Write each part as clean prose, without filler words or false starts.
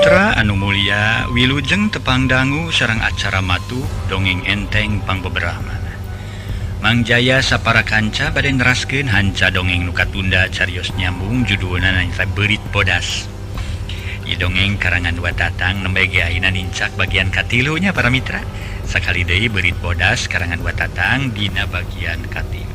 Mitra Anu Mulia Wilujeng tepang dangu sareng acara matu dongeng enteng pangbeberapa Mangjaya sapara kanca badai neraskeun hanca dongeng nuka tunda carios nyambung judulna nanya berit bodas. Ieu dongeng karangan Watatang nembe ge ayeuna nincak bagian katilunya para mitra. Sakali deui berit bodas karangan Watatang dina bagian katilu.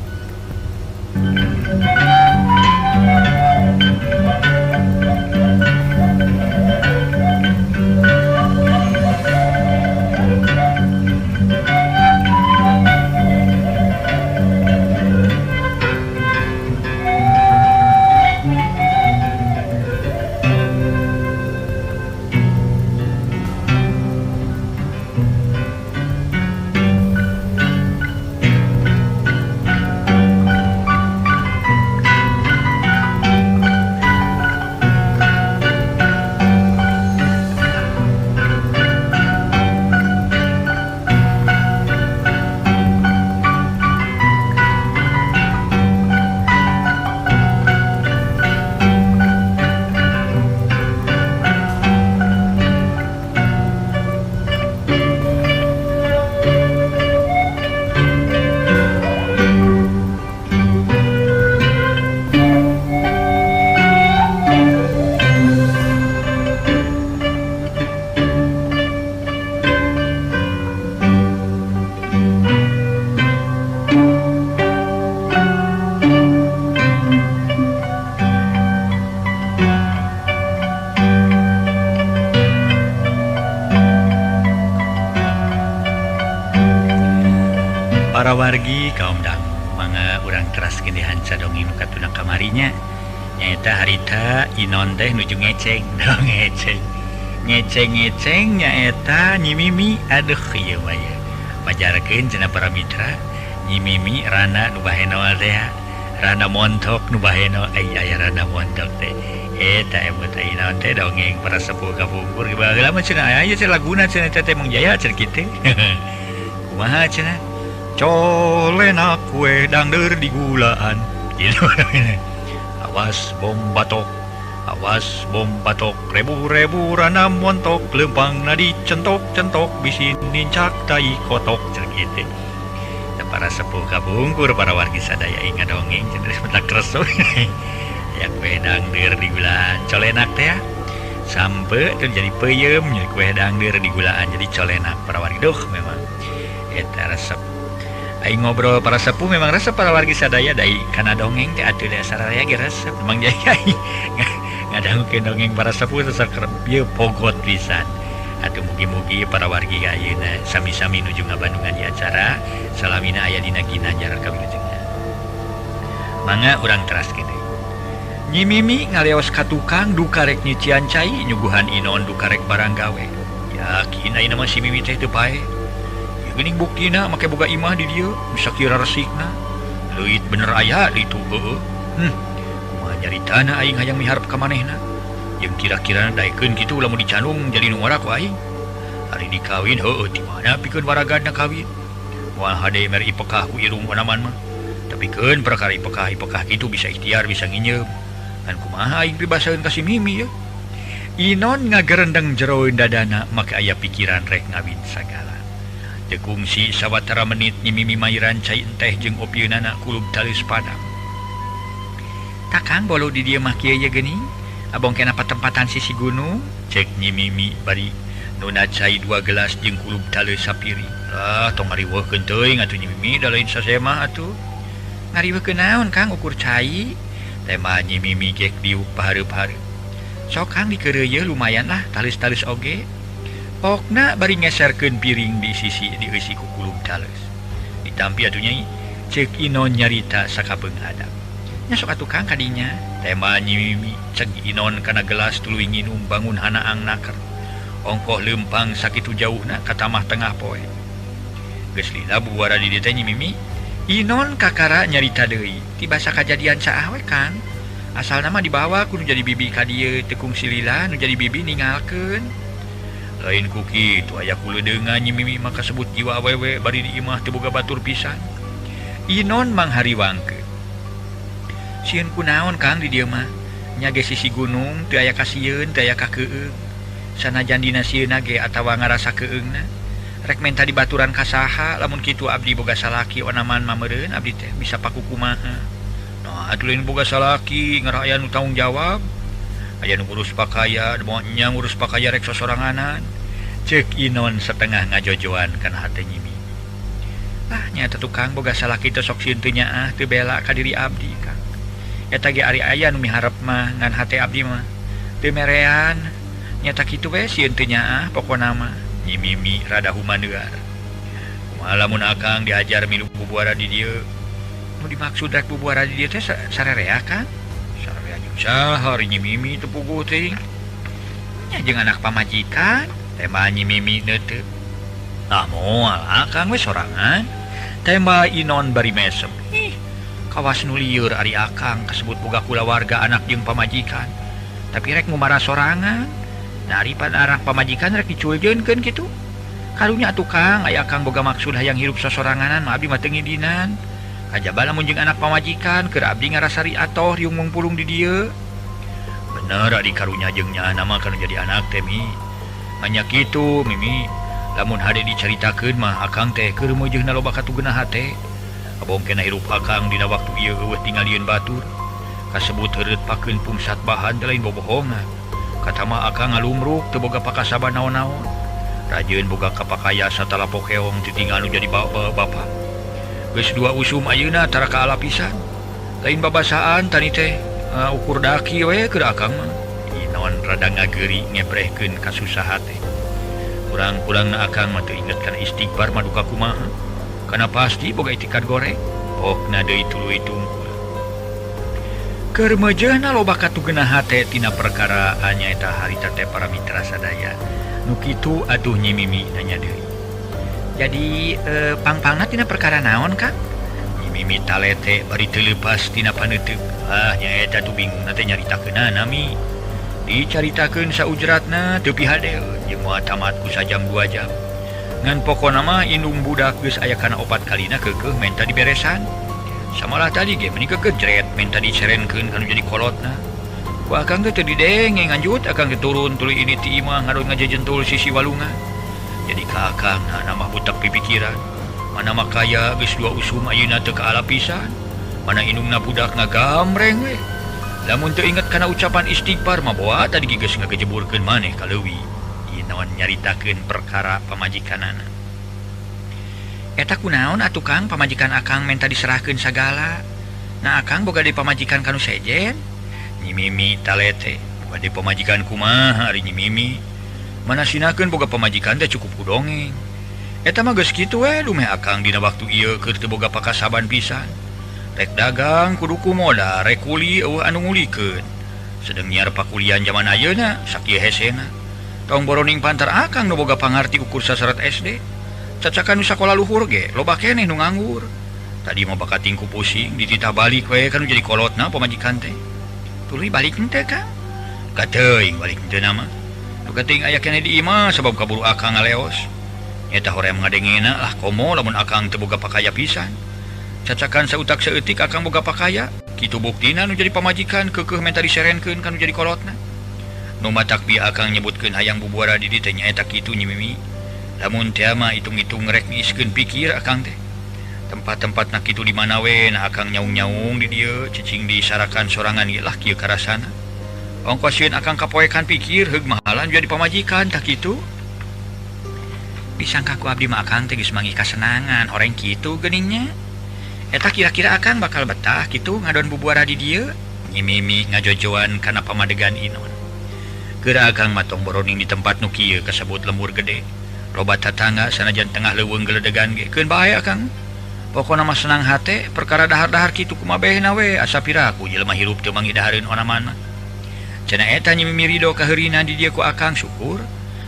Para wargi kaum dangu mangga urang teraskeun hanca dongeng nu katuna kamarinya nyaeta harita Inon teh nuju ngeceng dong ngeceng nyaeta Nyi Mimi aduh ieu mah ya pajarkeun cenah para mitra Nyi Mimi rana nu baheno teh rana montok nu baheno aya rana montok teh eta emut ayeuna teh dongeng para sepuh kapungkur baheula mah cenah aya cenah laguna cenah teh Mangjaya cenah kitu kumaha cenah colena kue dangder di gulaan gitu. Awas bom batok rebu-rebu rana montok lempang nadi centok bisi nincak tai kotok gitu. Para sepuh kabungkur para wargi sadaya ingat dongeng cenderung mentak reso ya kue dangder di gulaan colenak teh sampai tuh jadi peyem kue dangder di gulaan jadi colenak para wargi duh memang eta resep aing ngobrol para sepuh memang resep para wargi sadaya dai kana dongeng teh atuh da saraya ge resep memang jaya ngadangukeun dongeng para sepuh sasakrep ieu pogot pisan atuh mugi-mugi para wargi ayeuna sami-sami nuju ngabandungan di acara salamina aya dina Ginanjar kawilujengan mangga urang teraskeun deui Nyi Mimi ngaleos ka tukang dukarek nyucian cai nyuguhan Inon dukarek barang gawe yakin ayeuna mah si Mimi teh teu bae geuning buktina make boga imah di dieu bisa kira resikna leuit bener aya di itu heueuh kumaha nyaritana aing hayang miharep ka manehna jeung kira-kira daekeun kitu lamun dicanung jadi nu ngora ku aing ari dikawin heueuh ti mana pikeun waragadna kawin moal hade mer ipekah ku irung onaman mah tapi keun perkara ipekah kitu bisa ikhtiar bisa nginyeum kan kumaha aing pibasaeun ka si Mimi ya Inon ngagerendeng jero dadana make aya pikiran rek ngawin sagala tekungsi sawatara menit Nyi Mimi mairan cai teh jeung opieunana kulub talis padang takang bolo di dieu mah kieu ye geuning abong kenapa tempatan sisi gunung cek Nyi Mimi bari nuna cai 2 gelas jeung kulub talis sapiri tong ngariweuhkeun teuing atuh Nyi Mimi da lain sasema atuh ngariweuhkeun naon Kang ukur cai teh mah Nyi Mimi gek diuk pahareup-hareup sok Kang dikeureuyeun lumayan lah talis-talis oge pokna bari ngeserkeun piring di sisi dieusi ku kulub tales ditampi atuh Nyai ceuk Inon nyarita sakabeung hadap nya sok atuh Kang kadinya tema Nyi Mimi ceuk Inon kana gelas tuluy nginum bangun hanaang naker ongkoh leumpang sakitu jauhna ka tamah tengah poe geus lila buara di dieu teh Nyi Mimi Inon kakara nyarita deui tiba sakajadian saah we Kang asalna mah dibawa kudu jadi bibi ka dieu teu kungsi lila nu jadi bibi ninggalkeun lain ku kitu aya kuleudeungan Nyi Mimi maka sebut jiwa awewe bari di imah teu boga batur pisan Inon manghariwangkeun sieun kunaon Kang di dieu mah nya ge sisi gunung teu aya kasieun teu aya kakeueung sanajan dina sieuna ge atawa ngarasa keungna rek menta dibaturan kasaha lamun kitu abdi boga salaki onaman mameureun abdi teh bisa paku kumaha. Nah atuh lain boga salaki ngara aya nu tanggung jawab aya nu ngurus pakaya nya ngurus pakaya rek sosoranganan ceuk Inon setengah ngajojoan kana hate nyimi. Nyata tukang boga salaki teh sok sieun teu nyaah teu bela ka diri abdi Kang. Eta ge ari aya nu miharep mah ngan hate abdi mah teu merean nyata kitu we sieun teu nyaah pokona mah nyimimi rada humaneuar. Kumaha lamun akang diajar milu bubuara di dieu nu dimaksud rek bubuara di dieu teh sarerea Kang? Sarerea jeung saha ari nyimimi teu puguh teuing. Nya jeung anak pamajikan tema nyimimi teu. Tah moal akang we sorangan tema Inon bari mesem. Kawas nu lieur ari akang kasebut boga kulawarga anak jeung pamajikan tapi rek ngumara sorangan daripada anak pamajikan rek dicueuljeunkeun kitu. Karunya tukang aya akang boga maksud hayang hirup sosoranganan mah abdi mah teu ngidinan. Kajaba lamun jeung anak pamajikan keur abdi ngarasari atoh riung mungpulung di dieu. Bener ari karunya jeung nyaana mah kana jadi anak teh mi. Hanya kitu mimi lamun hade dicaritakeun mah akang teh keur meujeuhna loba katugena hate. Abongkena hirup akang dina waktu ieu eueuh tingalieun batur. Kasebut heureut pakeun pungsat bahan teh lain bobohongan. Kata mah akang ngalumruk teu boga pakasaba naon-naon. Rajeun boga kapakaya satala pokeong ditinggal nu jadi bapak. Geus 2 usum ayeuna tara kaala pisan. Lain babasaan tani teh ukur daki we keur akang mah. Inon rada ngageuri ngebrehkeun kasusaha teh. Kurang-kurangna akang mah teu inget kana istighfar maduka kumaha. Kana pasti boga itikad goreng. Pokna deui tuluy tungkul. Keur meujeuhna loba katugena hate tina perkara nyaeta harita teh para mitra sadaya. Nu kitu atuh nyimimi nanya deui. Jadi pangpangna tina perkara naon Kang? Nyimimi talete bari teu leupas tina paneuteuk. Nyaeta tuh bingung teh nyaritakeunna nami. Dicaritakeun saujratna teu pihade jeung moal tamat ku sajam 2 jam. Ngan pokona mah indung budak geus aya kana 4 kalina keukeuh menta diberesan. Samalah tadi ge meuni kegejret menta dicerenkeun kanu jadi kolotna. Ku akang teh teu didenge nganjut akang teh turun tuluy ini ti imah ngaron ngajejentul sisi walungan. Jadi ka akang nama butak pipikiran. Mana makaya geus 2 usum ayeuna teu kaala pisan. Mana indungna budak ngagamreng we. Lamun teu inget kana ucapan istighfar mah boa tadi geus ngagejeburkeun maneh ka leuwih. Ieu naon nyaritakeun perkara pamajikanana. Eta kunaon atuh Kang pamajikan akang menta diserahkeun sagala. Nah akang boga di pamajikan kanu sejen. Nyimimi talete boga di pamajikan kumaha ari nyimimi. Manasinakeun boga pamajikan teh cukup ku dongeng. Eta mah geus kitu we lumeh akang dina waktu ieu keur teu boga pakasaban pisan. Rek dagang kudu kumoda rek kuli eueuh anu ngulikeun. Sedeng nyiar pakulian zaman ayeuna sakieu hesena. Tong boroning pantar akang nu boga pangarti ukur sasarat SD. Cacakan nu sakola luhur ge loba keneh nu nganggur. Tadi mah bakat tingku pusing dititah balik we kanu jadi kolotna pamajikan teh. Tuluy balik teh Kang. Kateuing balik teh nama. Nu geuting aya keneh di imah sabab kaburu akang ngaleos. Eta hoream ngadengena lah komo lamun akang teu boga pakaya pisan. Cacakan sautak saeutik akang boga pakaya. Kitu buktina nu jadi pamajikan keukeuh menta diserenkeun kanu jadi kolotna. Nu matak bi akang nyebutkeun hayang bubuara di dieu teh nyaeta kitu nyimimi. Lamun teh mah hitung-hitung rek niiskeun pikir akang teh. Tempat-tempat nak kitu di mana we nah akang nyaung-nyaung di dieu cicing disarakan sorangan ge lah kieu karasana. Ongkos sieun akang kapoekan pikir heug mahalan jadi pamajikan tah kitu. Disangka ku abdi mah akang teh geus mangi kasenangan horeng kitu geuningnya. Eta kira-kira akang bakal betah kitu ngadon bubuara di dieu. Nyimimi ngajojoan kana pamadegan Inon. Keur akang matong boroning di tempat nu kieu kasebut lembur gede. Loba tatangga sanajan tengah leuweung geledegan ge keun bae akang. Pokona mah senang hate perkara dahar-dahar kitu kumabehna we asa piraku jelema hirup teu mangidahareun onaman mah. Cenah eta nyimimi ridho ka heurina di dieu ku akang syukur.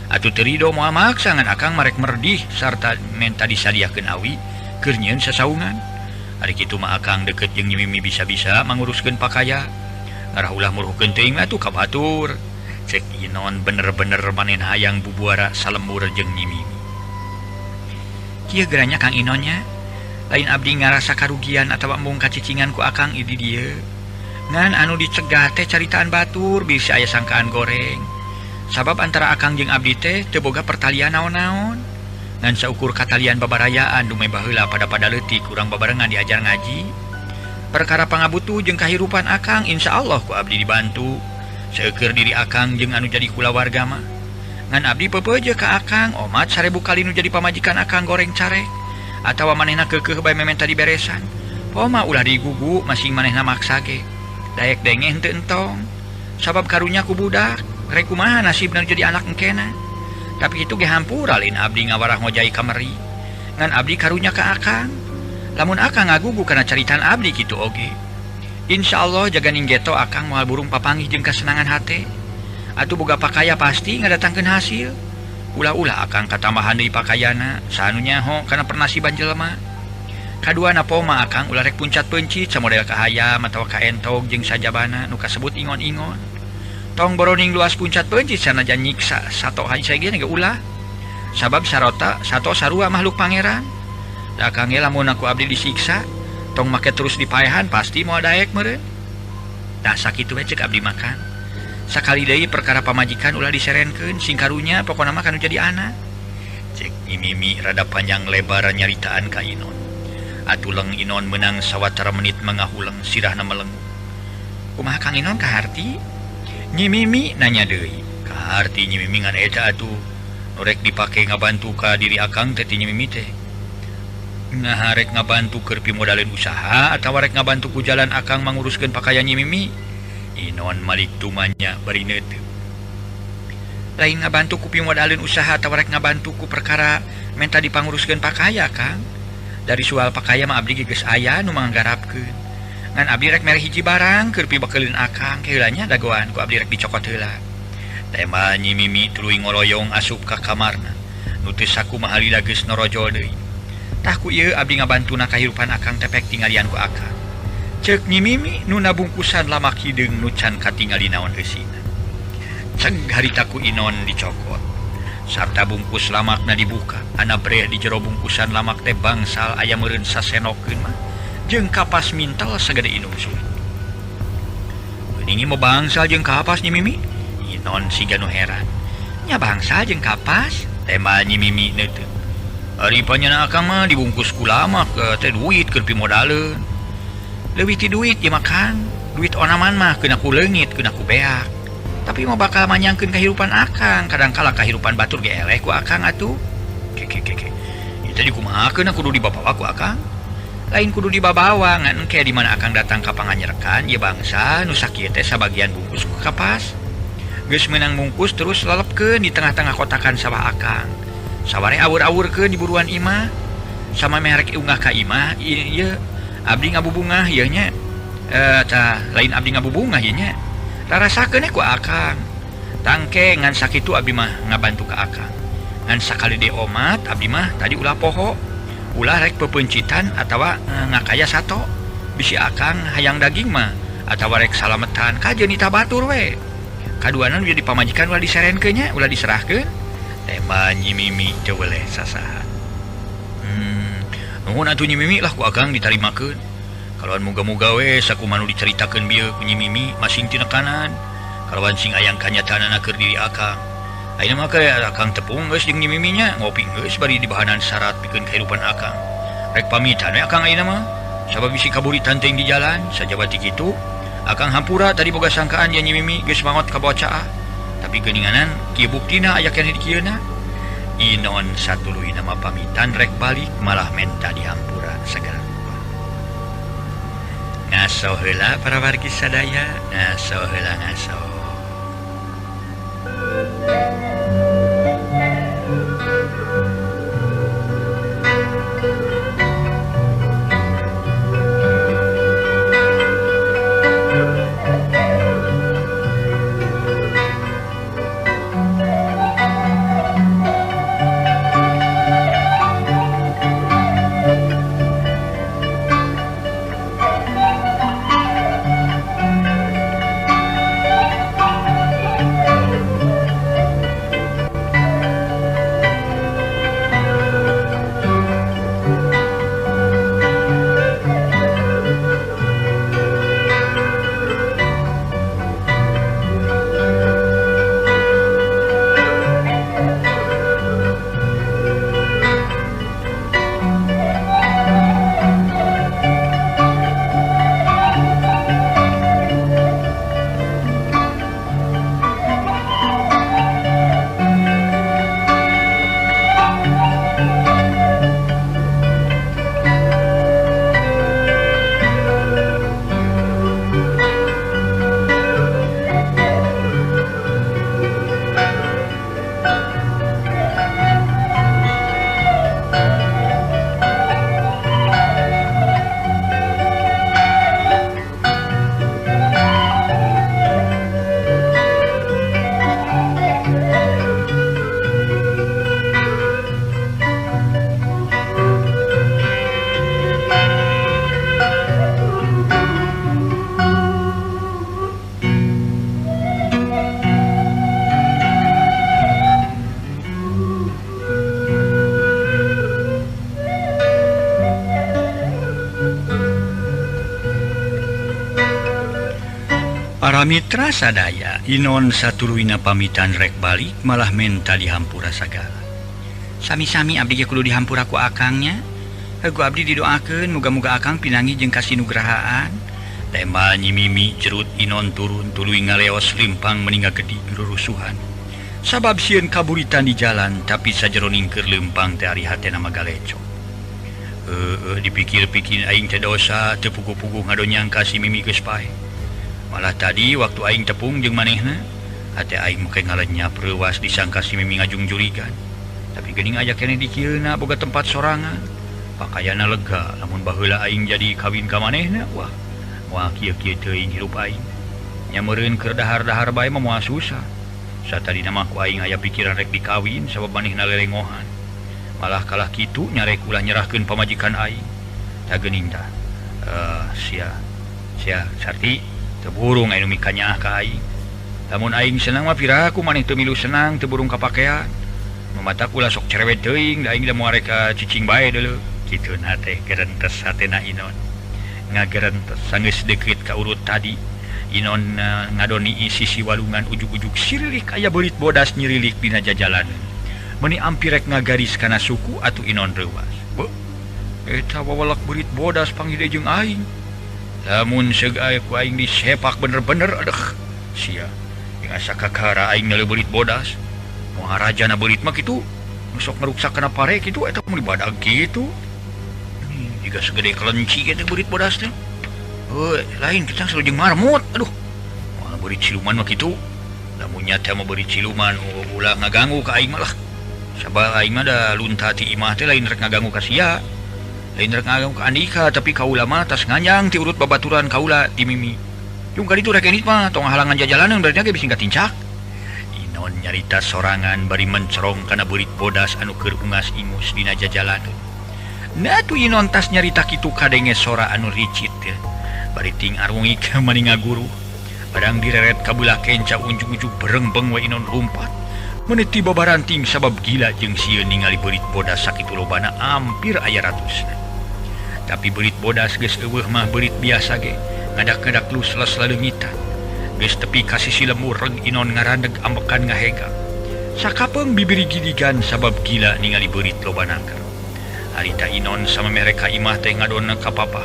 Atuh teu ridho moal maksa ngan akang marek merdih sarta menta disadiakeun awi keur nyieun sasaungan. Ari kitu mah akang deukeut jeung nyimimi bisa-bisa manguruskeun pakaya. Ngarah ulah muruhkeun teuing atuh ka batur. Cek Inon bener-bener manen hayang bubuara salembur jeung nyimimi. Kieu geranya Kang Inonnya. Lain abdi ngarasa karugian atawa embung kacicingan ku akang di dieu. Ngan anu dicegah teh caritaan batur bisa aya sangkaan goreng. Sabab antara akang jeung abdi teh teu boga pertalian naon-naon. Ngan saukur katalian babarayaan dume baheula pada leutik kurang babarengan diajar ngaji. Perkara pangabutuh jeung kahirupan akang insyaallah ku abdi dibantu. Seukeur diri akang jeung anu jadi kulawarga mah. Ngan abdi peupeuje ka akang omat 1000 kali nu jadi pamajikan akang goreng carek atawa manehna keukeuh bae mementa diberesan. Poma ulah digugu masing manehna maksa ge. Daek dengeh henteu entong. Sabab karunya ku budak. Rek kumaha nasibna jadi anak engkena. Tapi itu ge hampura lain abdi ngawarah ngojai kamari. Ngan abdi karunya ka akang. Lamun akang ngagugu kana caritan abdi kitu oge. Insyaallah jaga ninggeto akang moal burung papanggih jeung kasenangan hate. Atuh boga pakaya pasti ngadatangkeun hasil. Ulah-ulah akang katambahan deui pakayana saanu nyaho kana pernasiban jelema. Kaduana poma akang ulah rek puncat pencit samodel ka hayam atawa ka entog jeung sajabana nu kasebut ingon-ingon. Tong boroning luas puncat pencit sanajan nyiksa sato haji ge ulah. Sabab sarota sato sarua makhluk pangeran. Da akang ge lamun aku abdi disiksa, tong make terus dipaehan pasti moal daek meureun. Tah sakitu we ceuk abdi makan. Sakali deui perkara pamajikan ulah diserenkeun sing karunya pokona mah kanu jadi anak. Cek Mimi rada panjang lebar nyaritaan ka Inon. Atuleng Inon menang sawatara menit mangahuleng sirahna meleng. Kumaha Kang Inon kaharti? Nyi Mimi nanya deui. Kaharti Nyi Mimi ngan eta atuh nu rek dipake ngabantu ka diri akang teh Nyi Mimi teh. Nah rek ngabantu keur pimodalen usaha atawa rek ngabantu ku jalan akang manguruskeun pakaian Nyi Mimi? Inon malik tumanya bari neuteu. Lain ngabantu ku pimodalen usaha atawa rek ngabantu ku perkara menta dipanguruskeun pakaya Kang. Dari soal pakaya mah abdi geus aya nu manggarapkeun. Ngan abdi rek mere hiji barang keur pibakeulin akang keulanya dagoan ku abdi rek dicokot heula. Tema Nyi Mimi tuluy ngoroyong asup ka kamarna. Nu teu sakumaha lila geus norojol deui. Tah ku ieu abdi ngabantuna kahirupan akang tepek tinggalian ku akang. Ceuk Nyi Mimi nu nabungkusan lamak hideung nu can katingali naon eusina. Ceg harita ku Inon dicokot. Sarta bungkus lamakna dibuka. Ana breh di jero bungkusan lamak teh bangsal aya meureun sasenokeun mah. Jeung kapas mintal sagede Inon sulit. Geuningi mau bangsal jeung kapas Nyi Mimi? Inon siga nu heran. Nya bangsal jeung kapas? Tema Nyi Mimi neuteu. Ari panjenengan akang mah dibungkus ku lamak teh duit keur pimodaleun. Leuwih ti duit ieu mah Kang. Duit onaman mah keun aku leungit, keun aku beak. Tapi mah bakal manyangkeun kahirupan akang, kadangkala kahirupan batur ge eleh ku akang atuh. Ieu teh kumahakeun kudu dibawa ku akang? Lain kudu dibabawa ngan engke di mana akang datang ka panganyerkan ieu bangsa nu sakieu teh sabagian bungkus ku kapas. Geus meunang bungkus terus lelepkeun di tengah-tengah kotakan sawah akang. Saware awur-awurkeun di buruan imah. Sama merek unggah ka imah ieu abdi ngabubungah ieu nya. Lain abdi ngabubungah ieu nya. Rarasakeun ku akang. Tangke ngan sakitu abdi mah ngabantu ka akang. Ngan sakali de omat abdi mah tadi ulah poho. Ulah rek pepencitan atawa ngakaya sato. Bisi akang hayang daging mah atawa rek salametan kajeun ita batur we. Kaduana nu jadi pamajikan ulah diserenkeun nya, ulah diserahkeun. Tema Nyi Mimi teu weleh sasaha. Nuhun atuh Nyi Mimi lah ku akang ditarimakeun. Kalawan muga-muga we sakumaha nu diceritakeun bieu ku Nyi Mimi masing tina kanan. Kalawan sing ayang kanyataanna keur diri akang. Ayeuna mah ke akang tepung geus jeung Nyi Mimi nya ngopi geus bari dibahanan syarat pikeun kahirupan akang. Rek pamitan we akang ayeuna mah. Sabab bisi kaburitan teuing di jalan, sajabati kitu akang hampura tadi boga sangkaan nya Nyi Mimi geus mangot ka bocah. Tapi geuninganan kieu buktina aya keneh di kieuna. Inon satuluyna mah pamitan rek balik malah menta dihampura segala rupa. Ngaso heula para wargi sadaya, ngaso heula ngaso. Para mitra sadaya, Inon satuluina pamitan rek balik malah menta dihampura sagala. Sami-sami abdi ge kudu dihampura ku akangnya. Hagu abdi didoakeun muga-muga akang pinangi jeung kasinugrahaan. Tembal nyimimi jerut Inon turun tuluy ngaleos limpang meninggal gedi rurusuhan. Sabab sieun kaburitan di jalan tapi sajero ningkeur lempang teh ari hatena magalecok. Dipikir-pikir aing teh dosa teu puguh-puguh ngadonyang ka si Mimi geus pae. Malah tadi waktu aing tepung jeung manehna, hate aing make ngalenyap reuas disangka si Mimi ngajung jurigan. Tapi geuning aya keneh di kieuna boga tempat sorangan. Pakaianna lega lamun baheula aing jadi kawin ka manehna, wah kieu-kieu teuing hirup aing. Nya meureun keur dahar-dahar bae mah moal susah. Satadina mah ku aing aya pikiran rek dikawin sabab manehna lelengohan. Malah kalah kitu nyarek ulah nyerahkeun pamajikan aing. Da geuning tah. Sia Sarti teu burung anu mikanya ka aing. Lamun aing senang mah piraku maneh teu milu senang teu burung kapakean. Nu matak ulah sok cerewet teuing da aing da moal rek cicing bae deuleu. Kituna teh gerentes hatena Inon. Ngagerentes sanggeus deukeut ka urut tadi. Inon ngadoni sisi walungan ujug-ujug sirilik aya beurit bodas nyirilik dina jajalaneun. Meuni ampir rek ngagaris kana suku atuh Inon reuwas. Beuh. Eta wawalak beurit bodas panggil jeung aing. Lamun seug aya ku aing disepak bener-bener adeuh. Sia. Jeung asa kakara aing naleu beurit bodas. Moal rajana beurit mah kitu. Nu sok ngaruksak kana pare kitu eta mah dibadag kitu. Jiga segede kelenci kitu beurit bodas teh. Lain kita selalu jeung marmut. Aduh. Moal beurit siluman mah kitu. Lamun nyata mah beurit siluman ulah ngaganggu ka aing mah lah. Sabab aing mah da lunta ti imah teh lain rek ngaganggu ka sia. Lain rek ngaganggu ka Andika tapi kaula mah tas nganyang ti urut babaturan kaula ti Mimi. Yung kali itu rek enit mah tong halangan jajalaneun berarti ge bisa tincak. Inon nyarita sorangan bari mencerong kana beurit bodas anu keur ungas ingus dina jajalaneun. Nah tu Inon tas nyarita kitu kadenge sora anu ricit teh. Bari ting arungik mani ngaguru. Barang direret ka beula kenca unjug-unjug berengbeng we Inon lumpat. Meniti babaranting sabab gila jeung sieun ningali beurit bodas sakitu lobana ampir aya ratusna. Tapi beurit bodas geus eueuh mah beurit biasa ge, ngadak-ngadak lusles laleungitan. Geus tepi ka sisi lemur reg Inon ngarandeg ambekan ngahega. Sakapeung bibiri gidigan sabab gila ningali beurit lobana keur. Harita Inon samemeh ka imah teh ngadonna ka papa.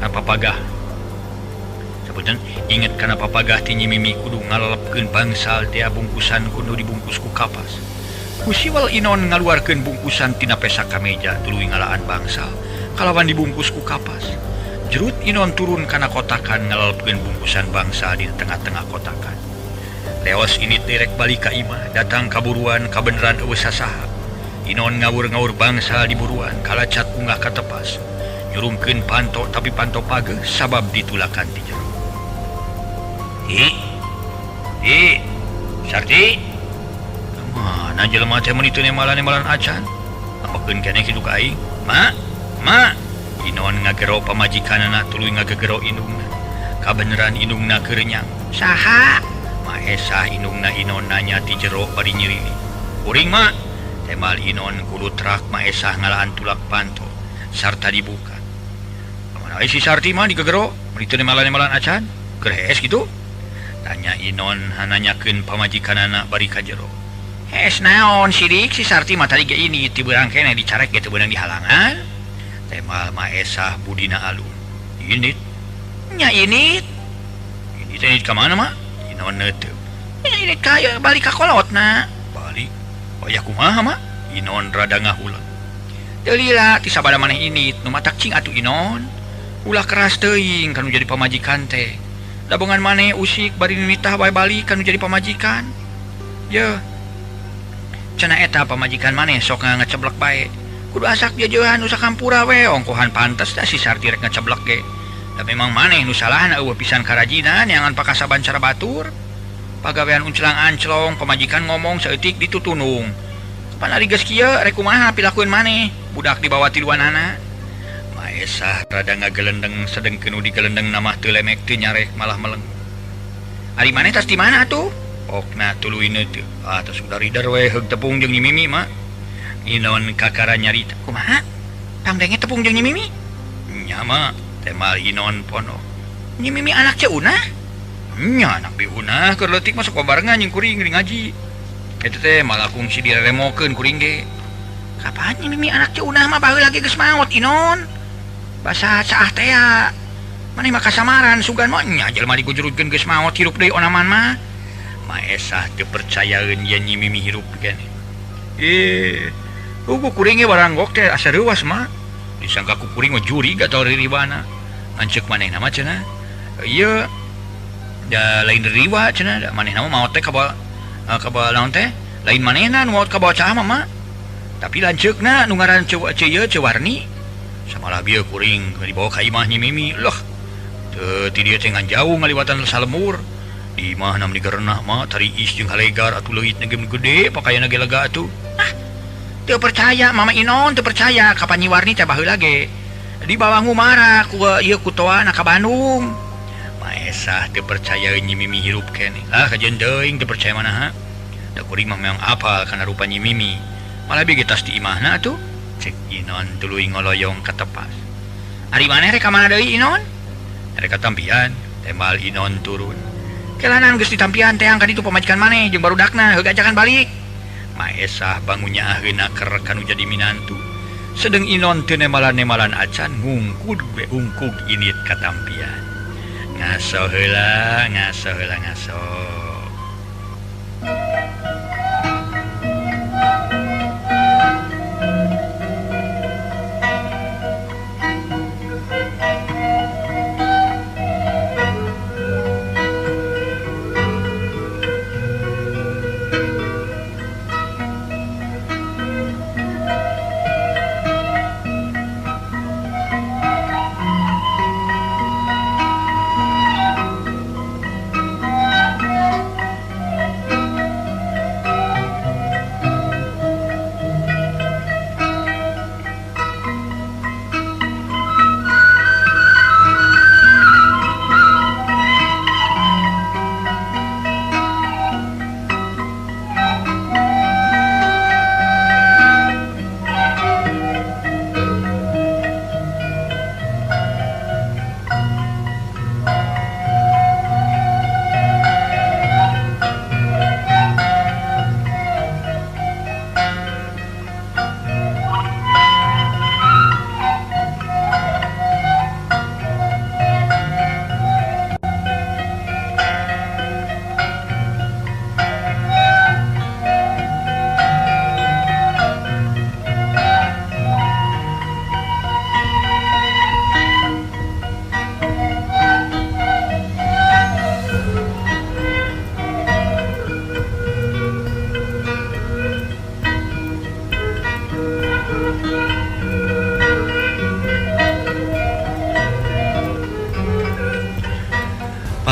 Papagah. Sabetan inget kana papagah ti Mimi kudu ngalelepkeun bangsal teh bungkusan kudu dibungkus ku kapas. Kusiwal Inon ngaluarkeun bungkusan tina pesa ka meja tuluy ngalaan bangsal kalawan dibungkus ku kapas. Jerut Inon turun kana kotakan ngalelepkeun bungkusan bangsal di tengah-tengah kotakan. Leos ini terek balik ka imah datang kaburuan kabeneran eueuh sasaha. Inon ngawur-ngawur bangsal di buruan kalacat unggah ka tepas. Nyurungkeun panto tapi panto page sabab ditulakan ti jero. Sarti. Mana jelema teh mun itu nemalan acan? Ambekeun keneh kitu ka aing. Ma. Inon ngagero pamajikanna tuluy ngagegero indungna. Kabeneran indungna keur nyang. Saha? Maesa indungna Inon nanya ti jero bari nyirili. Uring ma. Temal Inon kudu trak maesa ngalaan tulak panto sarta dibuka. Mana si Sarti mah digegero? Mun itu nemalan acan? Keur hees kitu? Tanya Inon nanyakeun pamajikanana bari ka jero. Hes naon sidik si Sarti mah tadi ge ini ti beurang keneh dicarek ge teu beunang di halangan. Temal maesah budina alun. Init. Nya init. Init ka mana mah? Inon neuteub. Init ka balik ka kolotna. Balik. Aya kumaha mah? Inon rada ngahuleut. Teu lila ti sabada maneh init nu matak cing atuh Inon. Ulah keras teuing kanu jadi pamajikan teh. Dabongan maneh usik bari nitah bae balik kanu jadi pamajikan. Ye. Cenah eta pamajikan maneh sok ngeceblek bae. Kudu asak jajohan nu sakampura we ongkohan pantes da si Sarti rek ngeceblek ge. Da memang maneh nu salahna eueuh pisan karajinan nyangan pakasaban cara batur. Pagawean uncelang anclong pamajikan ngomong saeutik ditutunung. Kapan ari geus kieu rek kumaha pilakueun maneh budak dibawa tiluanana. Maesah rada ngagelendeng sedengkeun nu digelendeng namah teu lemek teu nyarek malah meleng. Ari maneh tas di mana atuh? Okna tuluy neuteuk. Tas udah rider we heug tepung jeung Nyi Mimi mah. Inon kakara nyarita. Kumaha? Pangdenge tepung jeung Nyi Mimi? Nya mah temal Inon pono. Nyi Mimi anak ceunah? nya anak biuna keur leutik masuk barengan jeung kuring geuning ngaji eta teh malah kungsi diremokeun kuring ge kapan mimi anak ceunah mah baheula lagi geus maot inon basa saah teh ya maneh mah kasamaran sugan mah nya jelema digujurutkeun geus maot hirup deui onaman mah maesah teu percayaeun yen Nyi Mimi hirup keneh Kuku kuring ge baranggok teh asa reuwas mah disangka ku kuring mah juri gak tau riribana anceuk manehna mah cenah ieu da lain riwa cenah da manehna mah maot teh ka naon teh lain manehna nu maot ka bawah cah mah tapi lanceukna nu ngaran Cewarni samalah bieu kuring dibawa ka imah Nyi Mimi loh teu ti dieu teh ngan jauh ngaliwatan salemur di imah nam digerenah mah tariis jeung halegar atuh leutna ge gede pakaianna ge lega atuh teu percaya Mama Inon teu percaya kapan Nyi Warni teh baheula ge di bawah ngumara ku ieu kutoana ka Bandung maesah teu percaya Nyi Mimi hirup keneh kajen teuing teu percaya manaha da kuring mah meong apal kana rupa Nyi Mimi malah bege tas di imahna atuh cek Inon tuluy ngoloyong ka tepas ari maneh rek ka mana deui Inon rek ka tampian tembal Inon turun kelanan geus ditampian teh angka ditu pamajikan maneh jeung barudakna heug ajakan balik maesah bangunnya aheuna keur kanu jadi minantu sedeng Inon teu nemalan acan ngungkud we ungkug init katampian ngaso heula ngaso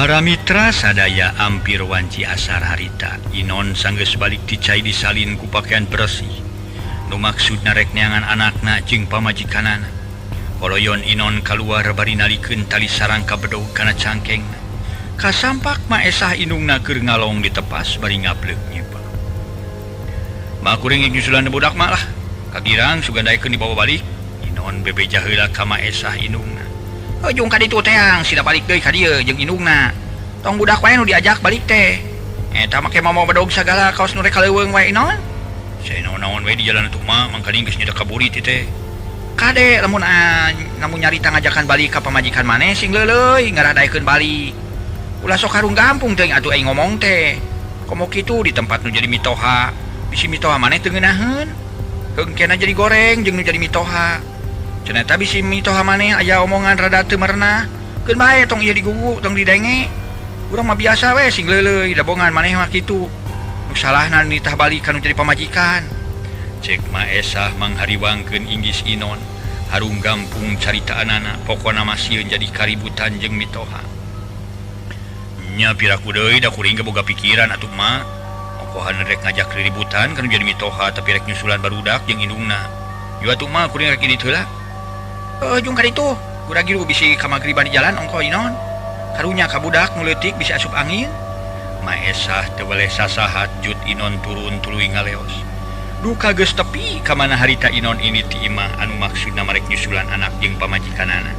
Para mitra sadaya ampir wanci asar harita Inon sanggeus balik ti cai disalin ku pakaian bersih nu maksudna rek neangan anakna jeung pamajikanana koloyon Inon kaluar bari nalikeun tali sarangka bedog kana cangkengna kasampak maesah indungna keur ngalong di tepas bari ngapleuk nyeupang mah kuring nyusulan budak mah lah kagirang sugandaekeun dibawa balik Inon bebeja heula ka maesah indungna ujung ka ditu teang sida balik deui ka dieu jeung indungna tong budak wae nu diajak balik teh eta make mau bedog sagala kaos nu rek kaleuweung wae Inon saya naon-naon wae di jalan atuh mah mangkali geus nyedak kaburit teh kade lamun nyarita ngajakan balik ka pamajikan maneh sing leuleuy ngaradaekeun balik ulah sok harung gampung teuing atuh aing ngomong teh komo kitu di tempat nu jadi mitoha bisi mitoha maneh teu ngeunaheun heungkeuna jadi goreng jeung nu jadi mitoha cenah eta bisi mitoha maneh aya omongan rada teu merenah keun bae tong ieu digugu tong didenge urang mah biasa we sing leuleuy dabongan maneh mah kitu nu salahna nitah balik ka nu jadi pamajikan cek maesah manghariwangkeun inggis Inon harung gampung caritaanana pokona mah sieun jadi kaributan jeung mitoha nya piraku deui da kuring ge boga pikiran atuh mah mokohan rek ngajak riributan kan jadi mitoha tapi rek nyusulan barudak jeung indungna ieu atuh mah kuring rek ditu heula ujung ka ditu kuda giru bisi ka magriban di jalan ongko Inon karunya ka budak nu leutik bisi asup angin maesah teu boleh sasahat jut Inon turun tuluy ngaleos duka geus tepi ka mana harita Inon ini ti imah anu maksudna marek nyusulan anak jeung pamajikanana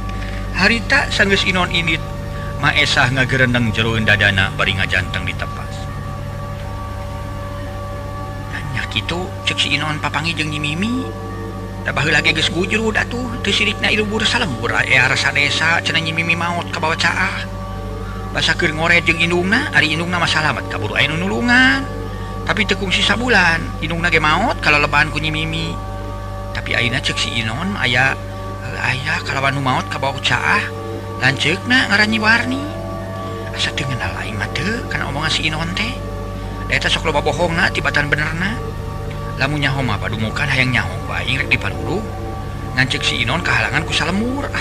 harita sanggeus Inon init Maesah ngagereneng jeroeun dadana bari ngajanteng ditepas. Nya kitu cek si Inon papangi jeung Nyi Mimi. Da baheula ge geus gujrud atuh teu sirikna ilubur salembur rasa desa cenah Nyi Mimi maot ka bawa caah. Basa keur ngoret jeung indungna, ari indungna mah salamet kaburu aya nu nulungan. Tapi teu kungsi sabulan, indungna ge maot kaleleban ku Nyi Mimi. Tapi ayeuna cek si Inon aya kalawan nu maot ka bawa caah. Lanceukna ngaran Nyi Warni. Asa teu ngeunal aing mah teu kana omongan si Inon teh. Eta sok loba bohongna tibatan benerna. Lamun nyaho mah padumukan hayang nyaho bae rek diparuruh. Ngancek si Inon kahalangan ku salembur.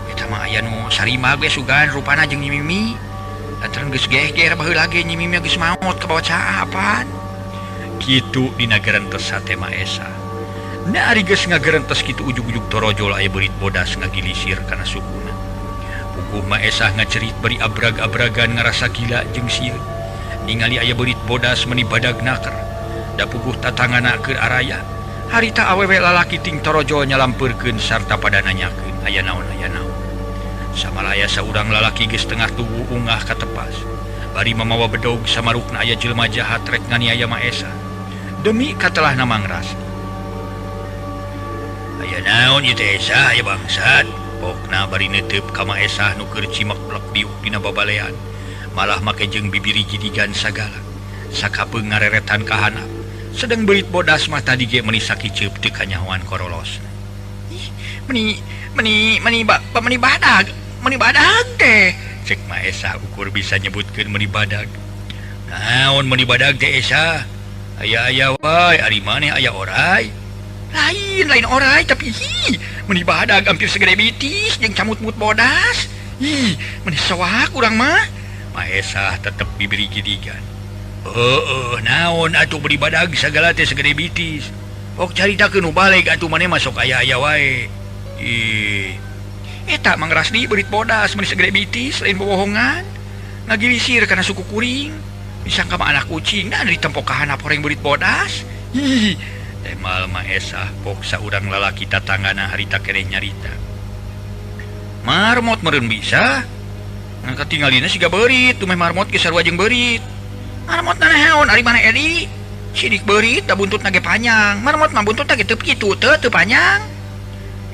Eta mah aya nu sarima ge sugan rupana jeung Nyi Mimi. Lantaran geus geger baheula ge Nyi Mimi geus maot ka bawa caah apaan. Kitu dina gerentos teh Maesa. Na ari geus ngagerentos kitu ujug-ujug torojol aya beurit bodas ngagilisir kana sukuna. Puguh Maesa ngacerit bari abrag-abragan ngarasa gila jeung sieun. Ningali aya beurit bodas meuni badag naker. Da puguh tatangana keur araya. Harita awewe lalaki ting torojo nyalampurkeun sarta pada nanyakeun aya naon. Samalaya saurang lalaki geus tengah tubuh ungah ka tepas. Bari mamawa bedog samarukna aya jelema jahat rek nganiaya Maesa. Demi katelahna mangras. Aya naon ieu teh Esa aya bangsat. Pokna bari neuteup ka Maesa nu keur cimek-blek diuk dina babalean. Malah make jeung bibiri jidigan sagala. Sakapeung ngareretan ka handap. Sedang beurit bodas mah tadi ge meuni sakiceup teu kanyahoan korolos. Meni badag teh. Cek Maesa ukur bisa nyebutkeun meuni badag. Naon meuni badag teh Esa? Aya wae ari maneh aya oray. Lain oray tapi meni badag hampir segede bitis jeung camut-mut bodas. Meni soak urang mah. Maesa tetep bibiri jidigan. Naon atuh beri badag sagala teh segede bitis. Ok caritakeun nu balik atuh maneh masuk aya wae. Eta Mang Rasdi beurit bodas meuni segede bitis lain bohongan. Ngagilisir kana suku kuring. Disangka mah anak kucing dan ditempok ka handap horeng beurit bodas. Temal Maesa pok saurang lalaki tatanggana harita keneh nyarita. Marmot meureun bisa. Ngan katingalina siga beurit, tumeh marmot ge sarua jeung beurit. Marmot naon ari mana Edi? Sidik beurit da buntutna ge panjang. Marmot mah buntutna ge teu kitu teu panjang.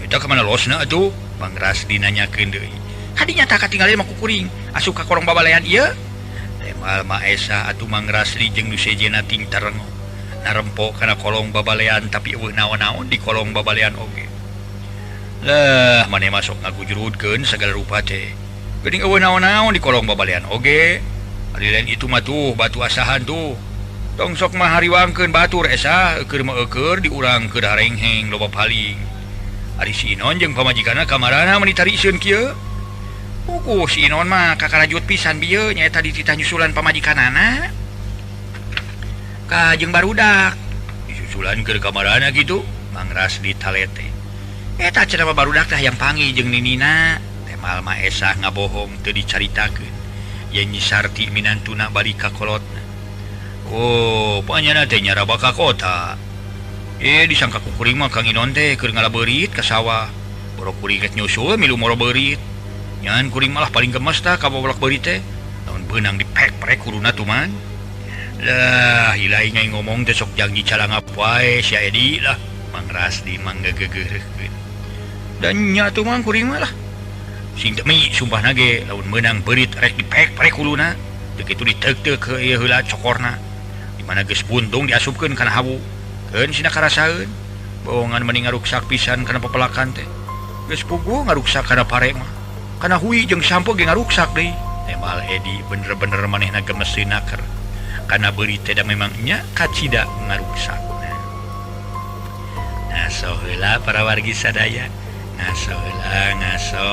Eta ka mana losna atuh? Mang Rasdi nanyakeun deui. Hadinya tak katingalin mah kukuring, asup ka kolong babalean ieu. Temal Maesa atuh Mang Rasdi jeung nu sejena ting tarengo. Narempo kana kolong babalean tapi eueuh naon-naon di kolong babalean oge. Lah, maneh masuk ngagujurudkeun sagala rupa teh. Geuning eueuh naon-naon di kolong babalean oge. Ari lain itu mah tuh batu asahan tuh. Tong sok mah hariwangkeun batur Esa, keur mah eukeur diurang keur harengheng loba paling. Ari si Inon jeung pamajikanna kamarana meuni tarieun kieu. Puguh si Inon mah kakarajut pisan bieu nyaeta dititah nyusulan pamajikanana. Ka jeung barudak. Disusulan keur kamarana kitu, Mang Rasdi talete. Eta cenah barudak teh yang panggil jeung ninina. Temal Maesa ngabohong teu dicaritakeun. Yang nyisarti minantuna balik ka kolotna. Panyana teh nyaraba ka kota. Disangka kukuring mah Kang Inon teh keur ngalabeurit ka sawah. Boro kuring rek nyusul milu moro beurit. Nyan kuring malah paling gemes tah ka bobolak beurit teh. Naon beunang dipek-prek kuruna tuh man. Lah, hilai ngai ngomong teh sok janji calangap wae si Edi lah. Mang Rasdi manggegeureukeun. Dan nya tuh mang kuring mah lah. Sing demi sumpahna ge lamun meunang beurit rek dipek-prek kuluna teu kitu diteuk-teuk ke ieu heula cokorna di mana geus buntung diasupkeun kana hawu keun sina karasaeun bohongan mending ngaruksak pisan kana papelakan teh geus puguh ngaruksak kana pare mah kana hui jeung sampo ge ngaruksak deui. Temal Edi bener-bener manehna gemes sinaker kana beurit teh da memang nya kacida ngaruksak. Nah so heula para wargi sadaya ngaso heula ngaso.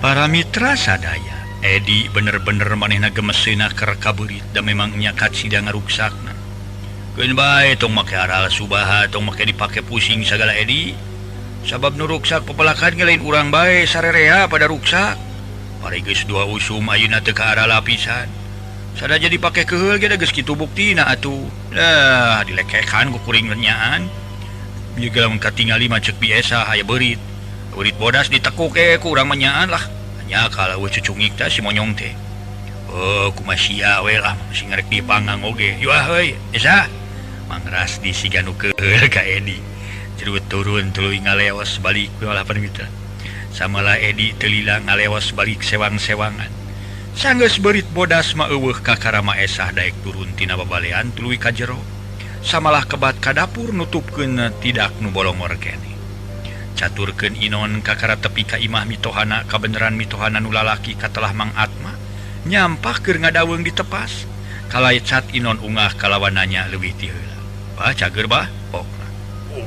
Para mitra sadaya, Edi bener-bener manehna gemesina keur kaburit da memang nyakat sidang ngaruksakna. Keun bae tong make aral subaha tong make dipake pusing sagala Edi. Sabab nu ruksak pepelakan ge lain urang bae sarerea pada ruksak. Pari geus dua usum ayeuna teu ka arah lapisan. Sada jadi pake keheul ge da geus kitu buktina atuh. Lah dilekekan ku kuring nyaan. Ieu ge lamun katingali mah ceuk biasa aya beurit. Beurit bodas ditekuk ku urang menyaan lah. Hanya kalau cucungik teh si monyong teh. Oh, kumaha sia we lah masih ngarek dipanggang oge. Yo heuy, esa. Mangras di siganu keheul ka Edi. Jerut turun tuluy ngaleos balik we lah mitra. Samalah Edi teu lila ngaleos balik sewang-sewangan. Sanggeus beurit bodas mah eueuh ka Karama Esah daek turun tina babalean tuluy ka jero. Samalah kebat ka dapur nutupkeun tidak nu bolongor keneh. Caturkeun Inon kakara tepi ka imah mitohana kabeneran mitohana nu lalaki katelah Mang Atma nyampah keur ngadaweung ditepas kalaecat Inon ungah kalawananya leuwih ti heula. Bah cager bah pokna.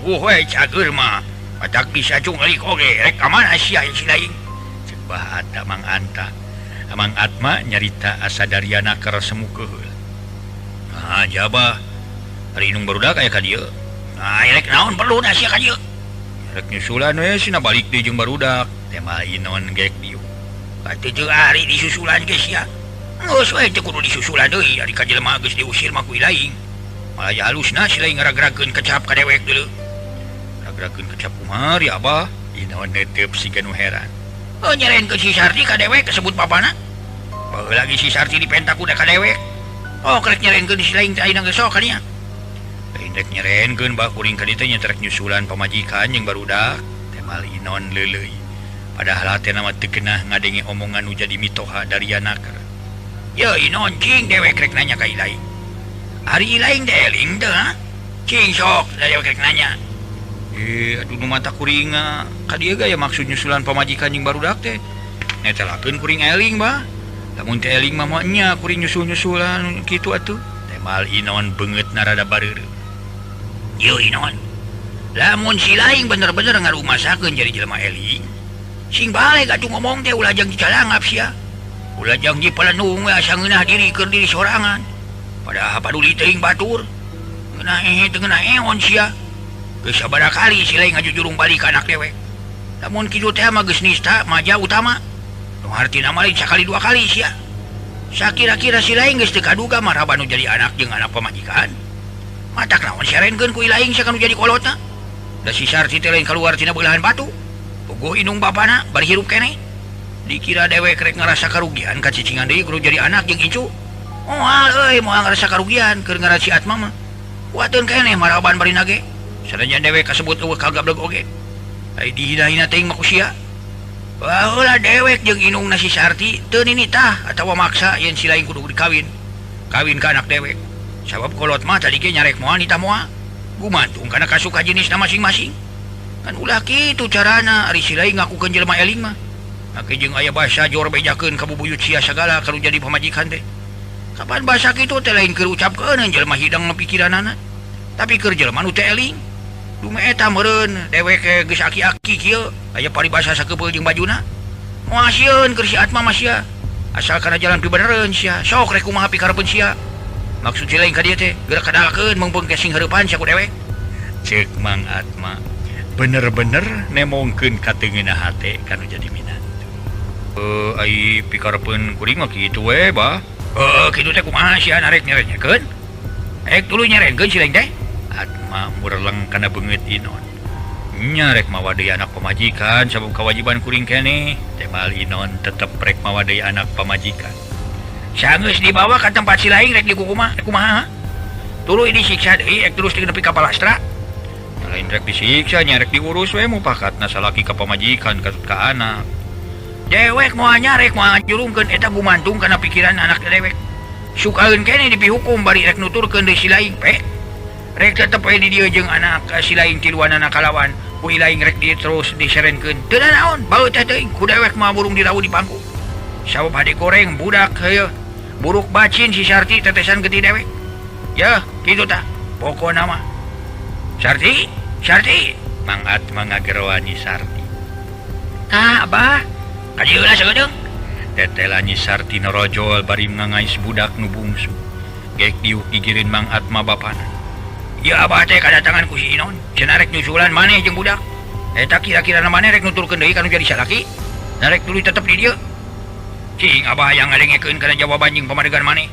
We cager mah batak bisa cungalik oge rek ka mana sia si laing. Ceuk bah ada Mang Anta. Mang Atma nyarita asadariana keur semu keheul. Nah jabah ari inung barudak aya ka dieu. Nah rek naon perlu na sia ka dieu. Rek nyusulan we sina balik deui jeung barudak tema Inon gek dieu. Atuh jeung ari disusulan ge sia. Geus we teu kudu disusulan deui ari ka jelema geus diusir mah ku ilaing. Malah halusna si laing ngaragrakeun kecap ka dewek deuleu. Ngaragrakeun kecap kumaha ri Abah? Inon netep siga nu heran. Oh nyerenkeun si Sarti ka dewek kesebut papana. Baheula lagi si Sarti dipentak udah ka dewek. Oh krek nyerenkeun si laing teh ayeuna geus sok kadinya. Indek nyerenkeun bah kuring ka dieu teh nyetrek nyusulan pamajikan jeung barudak teh mal Inon leuleuy. Padahal teh nama teu keunah ngadenge omongan nu jadi mitoha dari anaker. Ye Inon cing dewek rek nanya ka ilaing. Ari ilaing teh eling teu ha? Cing sok dewek rek nanya. Aduh nu mata kuring ka dieu ge aya maksud nyusulan pamajikan jeung barudak teh. Netelakeun kuring eling bah. Lamun teh eling mah moal nya kuring nyusul-nyusulan kitu atuh. Teh mal Inon beungeut narada bareureum. Yo Inon, lamun si laing bener-bener ngarumasakeun jadi jelema eling, sing balik atuh ngomong teh ulah jang dicalangap sia. Ulah jang dipelenung we asa ngeunah diri keur diri sorangan. Padahal paduli teuing batur. Ngeunah teu ngeunah eon sia. Geus sabaraha kali si laing ngajujurung balik ka anak dewek. Lamun kitu teh mah geus nista maja utama. Nu hartina mah lain sakali dua kali sia. Sakira-kira si laing geus teu kaduga maraba nu jadi anak jeung anak pamajikan. Matak naon sarenkeun ku ilaing sia kanu jadi kolotna. Da si Sarti teh lain kaluar tina beulahan batu. Puguh inung bapana bari hirup keneh. Dikira dewek rek ngarasa karugian ka cicingan deui kudu jadi anak jeung incu. Moal euy moal ngarasa karugian keur ngaran si Atma mah. Kuateun keneh maraban bari nage. Sanajan dewek kasebut eueuh kagableg oge. Ai dihina-hina teuing mah ku sia. Baheula dewek jeung inungna si Sarti teu ninitah atawa maksa yen si laing kudu dikawin. Kawin ka anak dewek. Sabab kolot mah tadi ge nyarek moal nita moal. Gumantung kana kasuka jenisna masing-masing. Kan ulah kitu carana ari si laing ngakukeun jelema eling mah. Make jeung aya basa jor bejakeun ka bubuyut sia sagala kalau jadi pamajikan teh. Kapan basa kitu teh lain keur ucapkeun jelema hidang pikiranana. Tapi keur jelema nu teh eling. Dume eta meureun dewek geus aki-aki kieu aya paribasa sakepeul jeung bajuna. Moal sieun keur si Atma mah sia. Asal kana jalan pibenereun sia. Sok rek kumaha pikarepeun sia. Maksud si lain ka dieu teh geura kadalakeun mengpeung kesing hareupan sia ku dewek. Ceuk Mang Atma bener-bener nemongkeun ka teu ngeunah hate kanu jadi minat. Ai pikarepeun kuring mah kitu we bah. Kitu teh kumaha sia narek nyerenyekeun? Tuluy nyerenkeun si lain teh. Atma mureleng kana beungeut Inon. Nya rek mawa deui anak pamajikan sabab kewajiban kuring keneh. Teh mal Inon tetep rek mawa deui anak pamajikan. Sanggeus dibawa ka tempat si laing rek kumaha? Tuluy disiksa deui terus nepi ka palastra. Lain rek disiksa nya rek diurus we mupakatna salaki ka pamajikan katut ka anak. Dewek moal nyarek moal ngajurungkeun eta gumantung kana pikiran anak dewek. Sukaeun keneh dipihukum bari rek nuturkeun deui si laing pe. Rek tetep we di dieu jeung anak si laing tiluanana kalawan ku ilaing rek di terus diserenkeun. Teu naon, bae teh teuing ku dewek mah burung dirawuh di pangku. Sabab hade goreng budak heuh buruk bacin si Sarti tetesan geuti dewek. Ya, kitu tah. Pokona mah. Sarti, Mang Atma ngagerowani Sarti. Abah, Kaji heula sagedeung. Tetela Nyi Sarti narojol bari ngangais budak nu bungsu. Gek diuk gigirin Mang Atma bapana. Ya abah teh kadatangan ku si Inon. Cenah rek nyusulan maneh jeung budak. Eta kira-kira maneh rek nuturkeun deui kanu jadi salaki. Narek tuluy tetep di dieu. Cing abah yang ngadengekeun kana jawaban jeung pamadegan maneh.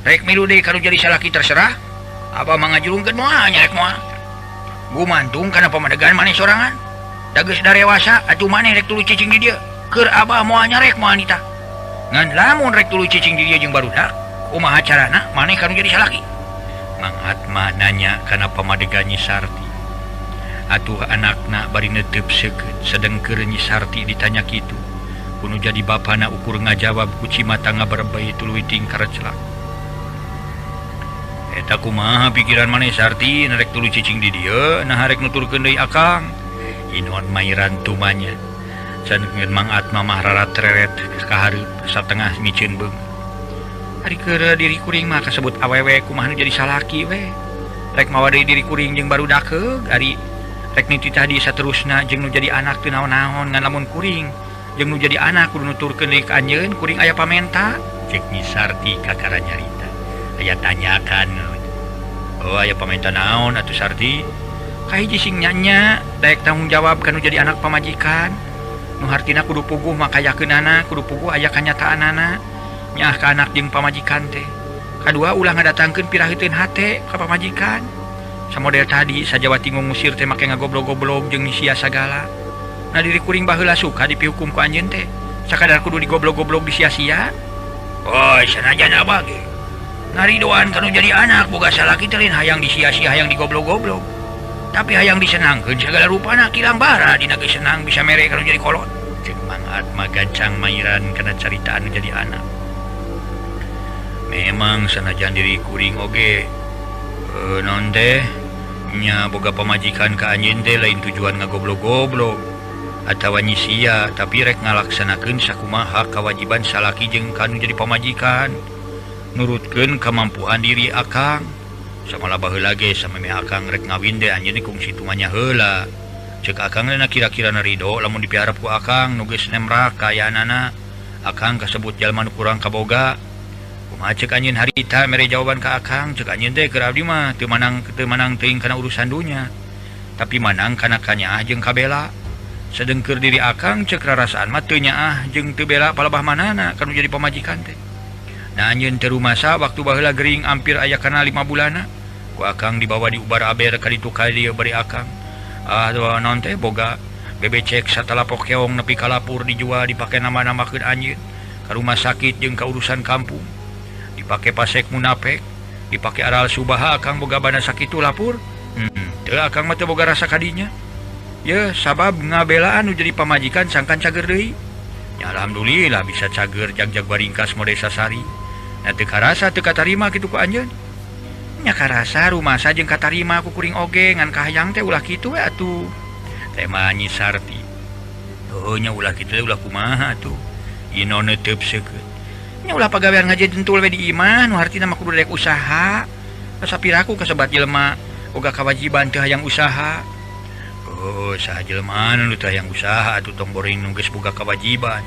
Rek milu deui kanu jadi salaki terserah. Abah mangajulungkeun moal nyarek moal. Gumantung kana pamadegan maneh sorangan. Da geus darewasa atuh maneh rek tuluy cicing di dieu. Keur abah moal nyarek moal nita. Ngan lamun rek tuluy cicing di dieu jeung barudak, kumaha carana maneh kanu jadi salaki? Mang Atma nanya kana pamadegan Nyi Sarti. Atuh anakna bari neuteup seukeut sedengkeun Nyi Sarti ditanya kitu. Kudu jadi bapana ukur ngajawab ku cimata ngaberbei tuluy tingkar celak. Eta kumaha pikiran maneh Sarti narek tuluy cicing di dieu nah rek nuturkeun deui akang. Inon mairan tumanya. Sangeun Mang Atma mah rarat-reret ka hareup satengah miceun beung. Ari keur diri kuring mah kasebut awewe kumaha nu jadi salaki we. Rek mawa deui diri kuring jeung barudak heug ari rek nititah di saterusna jeung nu jadi anak teu naon-naon ngan lamun kuring jeung nu jadi anak kudu nuturkeun deui ka anjeun kuring aya pamenta. Cek Nyi Sarti ka kara nyarita. Aya tanyakan. Oh aya pamenta naon atuh Sarti? Kahiji sing nyanya daek tanggung jawab kanu jadi anak pamajikan. Nu hartina kudu puguh makayakeunana, kudu puguh aya kanyataanana. Nyaah ka anak jeung pamajikan teh. Kadua ulah ngadatangkeun piraheuteun hate ka pamajikan. Samodel tadi sajawati ngusir teh make ngagoblog-goblog jeung sia sagala. Nah diri kuring baheula suka dipihukum ku anjeun teh. Sakadar kudu digoblog-goblog di sia-sia. Oh, sanajan abah ge. Ngaridoan kanu jadi anak boga salaki teh lain hayang di sia-sia hayang digoblog-goblog. Tapi hayang disenangkeun segala rupana kilang bara dina geus senang bisa mere kanu jadi kolot. Cek Mang Atma gancang mairan kana carita anu jadi anak. Memang sanajan diri kuring oge non teh nya boga pamajikan ka anjeun teh lain tujuan ngagoblog-goblog atawa nyisia tapi rek ngalaksanakeun sakumaha kewajiban salaki jeung kanu jadi pamajikan nurutkeun kamampuan diri akang samala baheula ge sameme akang rek ngawin teh anjeun kungsi tumanya heula ceuk akang na kira-kira ridho lamun dipiharap ku akang nu geus nemrak kayaanana akang kasebut jalma nu kurang kaboga. Kumaha ceuk anjeun harita mere jawaban ka akang ceuk anjeun teh keur abdi mah teu manang teuing kana urusan dunya tapi manang kana kanyaah jeung kabela. Sedengkeun diri akang ceuk rarasaan mah teu nyaah jeung teu bela palebah manana kanu jadi pamajikan teh. Nah anjeun teu rumasa waktu baheula gering ampir aya kana 5 bulana ku akang dibawa diubar aber ka ditu ka dieu bari akang. Naon teh boga bebecek satalapok keong nepi ka lapur dijual dipake nama-namakeun anjeun ka rumah sakit jeung ka urusan kampung. Dipake pasek munapek, dipake aral subaha akang boga bana sakitu lapur. Teu akang mah teu boga rasa kadinya. Ya sabab ngabela anu jadi pamajikan sangkan cager deui. Ya alhamdulillah bisa cager jag-jag baringkas mode sasari. Na teu karasa teu katarima kitu ku anjeun. Nya karasa rumasa jeung katarima ku kuring oge ngan kahayang teh ulah kitu we atuh. Tema Nyi Sarti. Oh nya ulah kitu ulah kumaha atuh. Inon neuteub seukeut. Nya ulah pagawean ngajeun tul we di imah nu hartina mah kudu rek usaha. Sapiraku kasebat jelema boga kawajiban teu hayang usaha. Oh saha jelema nu teu hayang usaha atuh tong boring nu geus boga kawajiban.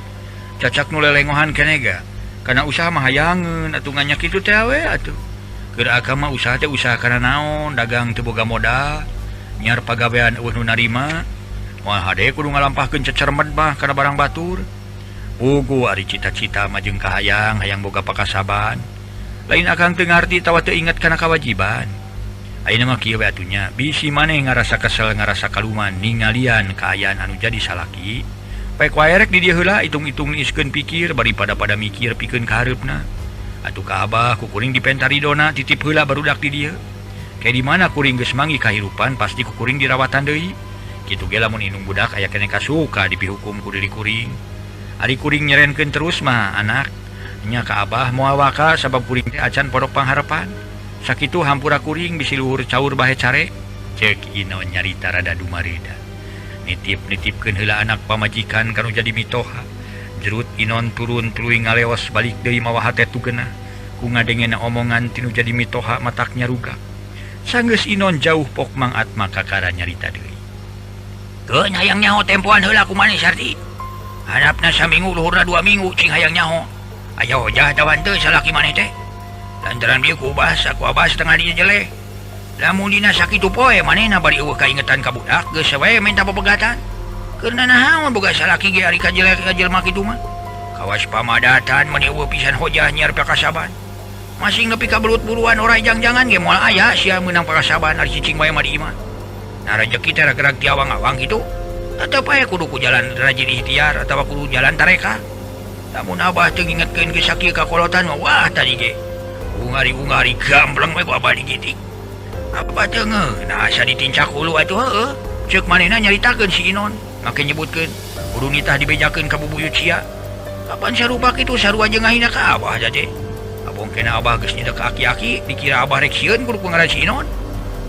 Cacak nu lelengohan keneh ga. Kana usaha mah hayangeun atuh nganya kitu teh we atuh. Keur akang mah usaha teh usaha kana naon, dagang teu boga modal, nyiar pagawean eueuh nu narima, moal hade kudu ngalampahkeun cecermet mah kana barang batur. Pugu ari cita-cita mah jeung kahayang hayang boga pakasaban. Lain akang teu ngarti tawa teu inget kana kawajiban. Ayeuna mah kieu we atunya, bisi maneh ngarasa kesel ngarasa kaluman ningalian kaayaan anu jadi salaki. Paek wae rek di dieu heula itung-itung niiskeun pikir daripada pada mikir pikeun ka hareupna. Atuh ka abah ku kuring dipentari dona titip heula barudak di dieu. Kayak di mana kuring geus manggi kahirupan pasti ku kuring dirawatan deui. Kitu ge lamun inung budak aya keneh kasuka dipihukum ku diri kuring. Ari kuring nyerenkeun terus mah anak nya ka abah moal waka sabab kuring teh acan podok pangharepan. Sakitu hampura kuring bisi luhur caur bahe carek. Ceuk Inon nyarita rada dumareda. Nitip-nitipkeun heula anak pamajikan kanu jadi mitoha. Jerut Inon turun tuluy ngaleos balik deui mawa hate tugeuna ku ngadengena omongan tinu jadi mitoha mataknya ruga. Sanggeus Inon jauh pok Mang Atma kakara nyarita deui. Teu hayang nyaho tempoan heula ku maneh Sarti. harapna saminggu luhurna 2 minggu cing hayang nyaho aya hojah tawan teu salaki maneh teh lantaran dia ku bahas aku abah setengah dia jelek lamun dina sakitu poe manehna bari eueuh kaingetan ka budak geus wae minta pepegatan keurna nahaon boga salaki ge ari ka jelek ka jelema kitu mah kawas pamadatan meni eueuh pisan hojah nyiar pakasaban masih nepi ka belut-buluan orai jang-jangan ge moal aya sia meunang pakasaban ari cicing wae mah di imah nah rezeki teh gerak ti awang-awang kitu atau apa ya kudu ku jalan rajin ikhtiar atau kudu jalan tareka namun abah teu ngingetkeun ge sakieu kakolotan mah wah tadi ge ungari-ungari gambleng we ku abah digitik apa teu ngeuh nah asa ditincak hulu atuh heueuh ceuk manehna nyaritakeun si Inon make nyebutkeun kudu nitah dibejakeun ka bubuyut sia kapan sarupa kitu sarua jeung ngahina ka abah teh abong kena abah geus nyedek ka aki-aki dikira abah rek sieun kudu ngaran si Inon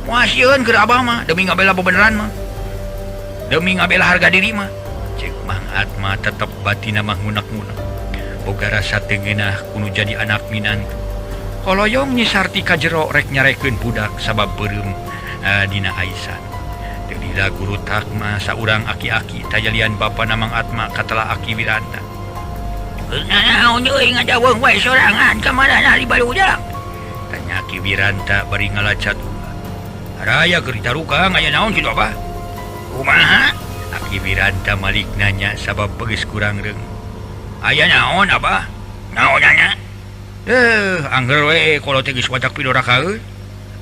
moal sieun keur abah mah demi ngabela bebeneran mah demi ngabela harga diri mah cek Mang Atma tetep batina mah ngunek-ngunek boga rasa tengenah kudu jadi anak minantu koloyong nyisarti ka jero rek nyarekeun budak sabab beureum dina Aisyah teu dira guru takma saurang aki-aki tajalian bapana Mang Atma katelah Aki Wiranta naon euy ngadaweung wae sorangan ka manehna di barudak tanya Aki Wiranta bari ngalacat raya keur ditaruka aya naon kitu apa kumaha Aki Wiranta malik nanya sabab beus kurang reung aya naon abah naon nanya angger we kalau teh geus wadak pidora kaeun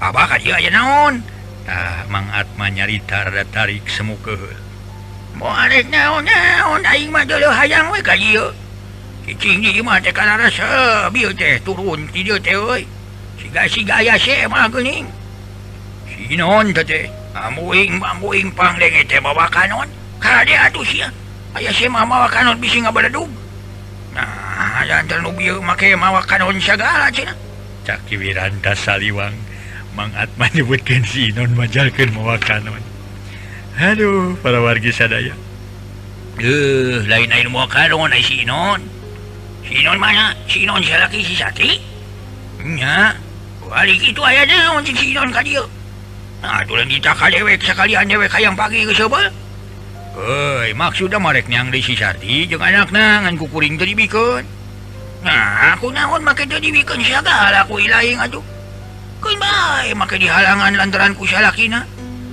abah ka dieu aya naon tah Mang Atma nyarita rada tarik semu keheul moal arek naon-naon aing mah deuleuh hayang we ka dieu cicing ieu mah teh kana rasa bieu teh turun ti dieu teh euy siga-siga aya se mah geuning si Inon teh Amuing pangleng teh bawa kanon kade atuh sia aya se mah mawa kanon bisi ngabaledug nah jantan nu bieu make mawa kanon sagala cenah cak Ki Wiranta saliwang Mang Atma nyebutkeun si Inon majalkeun mawa kanon aduh para wargi sadaya lain mawa kanon ai si Inon mana si Inon salaki si Sati nya wali kitu aya naon si Inon ka dieu nah tulen ditaka dewek sekalian dewek hayang pagi geus heubeul euy maksudna marek nyang deui si Sarti jeung anakna ngan kukuring teu dibikeun nah aku naon make teu dibikeun sagala ku ilaing atuh keun bae make dihalangan lantaran ku salakina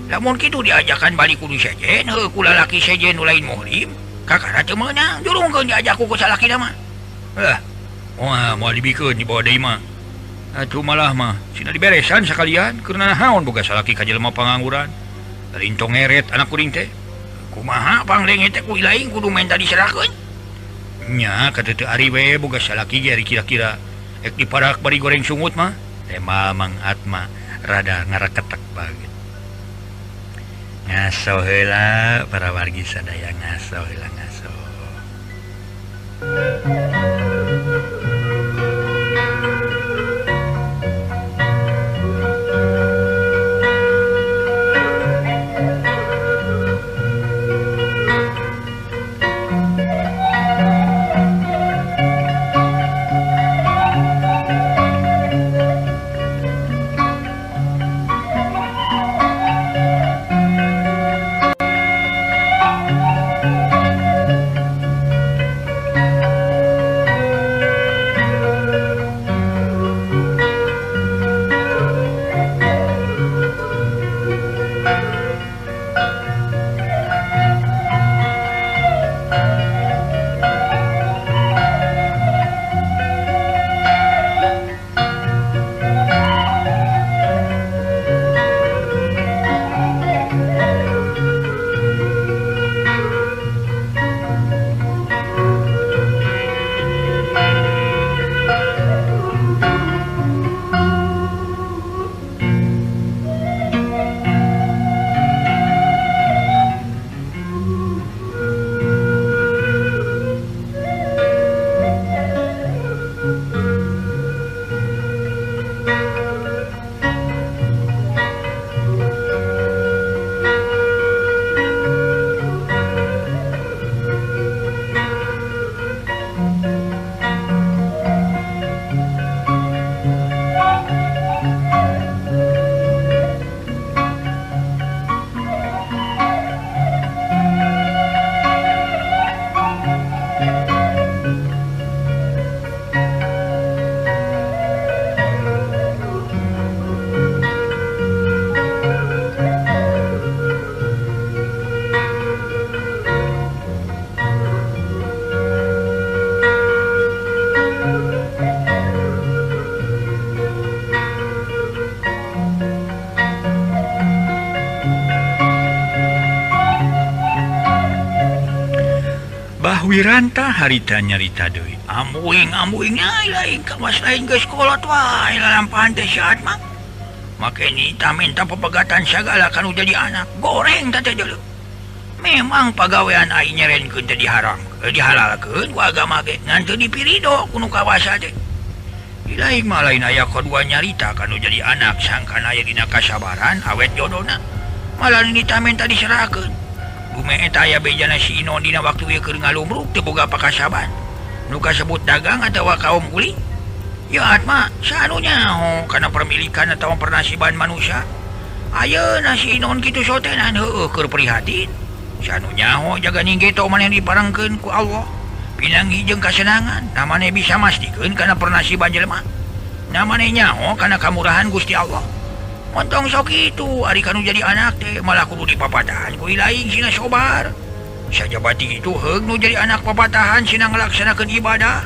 lamun kitu diajakan balik kudu sejen heuh ku lalaki sejen nu lain muhrim kakara teu meunang jurungkeun diajakku ku salakina mah moal dibikeun di bawah deui mah atuh malah mah sina diberesan sakalian keurna naon boga salaki ka jelema pangangguran rintong ngeret anak kuring teh kumaha pangleng teh ku ilaing kudu menta diserahkeun nya ka teu ari we boga salaki ge ari kira-kira ek diparak bari goreng sungut mah tema Mang Atma rada ngaraketek banget ngaso heula para wargi sadaya ngaso heula ngaso Wiranta harita nyarita deui. Ambuing-ambuingnya lain kawas lain geus kolot wae lalampahan teh syahat mah. Make nita minta pepegatan segala kanu jadi anak. Goreng teh dulu. Memang pagawean aing nyerenkeun teh dihalalkeun ku agama ge ngan teu dipirido kuno kawasa teh. Ilaing mah lain aya kodua nyarita kanu jadi anak sangkan aya dina kasabaran awet jodona. Malah nita minta diserahkeun. Dume eta aya bejana si Inon dina waktu ieu keur ngalumruk teu boga pakasaban. Nu kasebut dagang atawa kaum kuli. Ya atma sanunya kana permilikan atawa pernasiban manusia. Ayeuna si Inon kitu sotenan heueuh keur prihatin. Sanunya jaga ninggeto maneh diparengkeun ku Allah. Pinanggi jeung kasenangan, namane bisa mastikeun kana pernasiban jelema. Namane nyaho kana kamurahan Gusti Allah. Montong sok itu ari kanu jadi anak teh malah kudu dipapatahan ku ilaing sina sobar. Sajabati itu heug nu jadi anak papatahan sina ngalaksanakeun ibadah.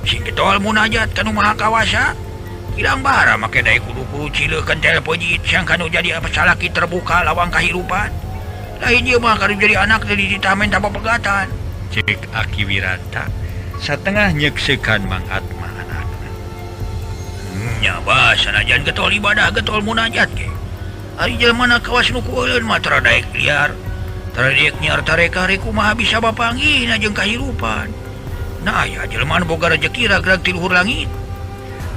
Sing getol munajat kanu maha kawasa. Ilang bara make dae kudu cileukeun telepojit sang kanu jadi salaki terbuka lawang kahirupan. Lain ieu mah kanu jadi anak teh ditamen tanpa pegatan. Cek Aki Wiranta satengah nyeuksekan Mang Atma anakna. Nya bas sanajan getol ibadah getol munajat ge. Ari jelema kawas nu kueuleun mah tara daek liar. Tara daek nyiar tareka rek kumaha bisa bapanggihna jeung kahirupan. Nah aya jelema nu boga rejeki ragrag ti luhur langit.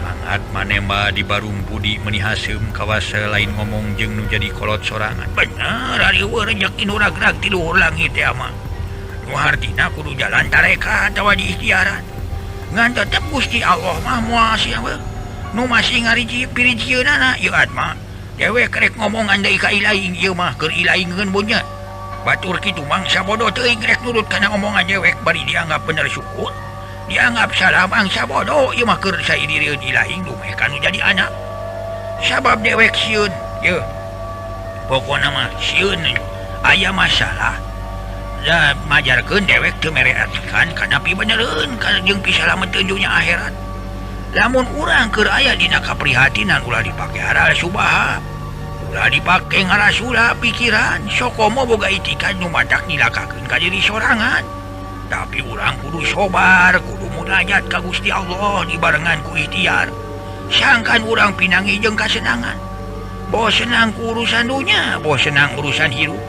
Mang Atma nemba di barung budi meuni haseum kawasa lain ngomong jeung nu jadi kolot sorangan. Bener ari eueuh rejeki nu ragrag ti luhur langit teh mah. Nu hartina kudu jalan tareka atawa di ikhtiaran. Ngan tetep Gusti Allah mah moal sia we. Nu masih ngariji pirijieunana ieu atma. Dewek rek ngomongan deui ka ilaing ieu mah keur ilaingkeun bunnya. Batur kitu mang sabodo teuing rek nurut kana omongan dewek bari dianggap bener syukur. Dianggap salah mang sabodo ieu mah keur sairieun ilaing dumeh kanu jadi anak. Sabab dewek sieun ieu. Pokona mah sieun aya masalah. Da majarkeun dewek teu mere artikan kana pibenereun kana jeung pisalametkeun dunya akhirat. Lamun urang keur aya dina kaprihatinan ulah dipake haral subaha. Ulah dipake ngarasula pikiran, sokomo boga itikan nu madak nilakakeun ka diri sorangan. Tapi urang kudu sobar, kudu munajat ka Gusti Allah dibarengan ku ikhtiar. Sangkan urang pinanggi jeung kasenangan. Boh senang ku urusan dunya, boh senang urusan hirup.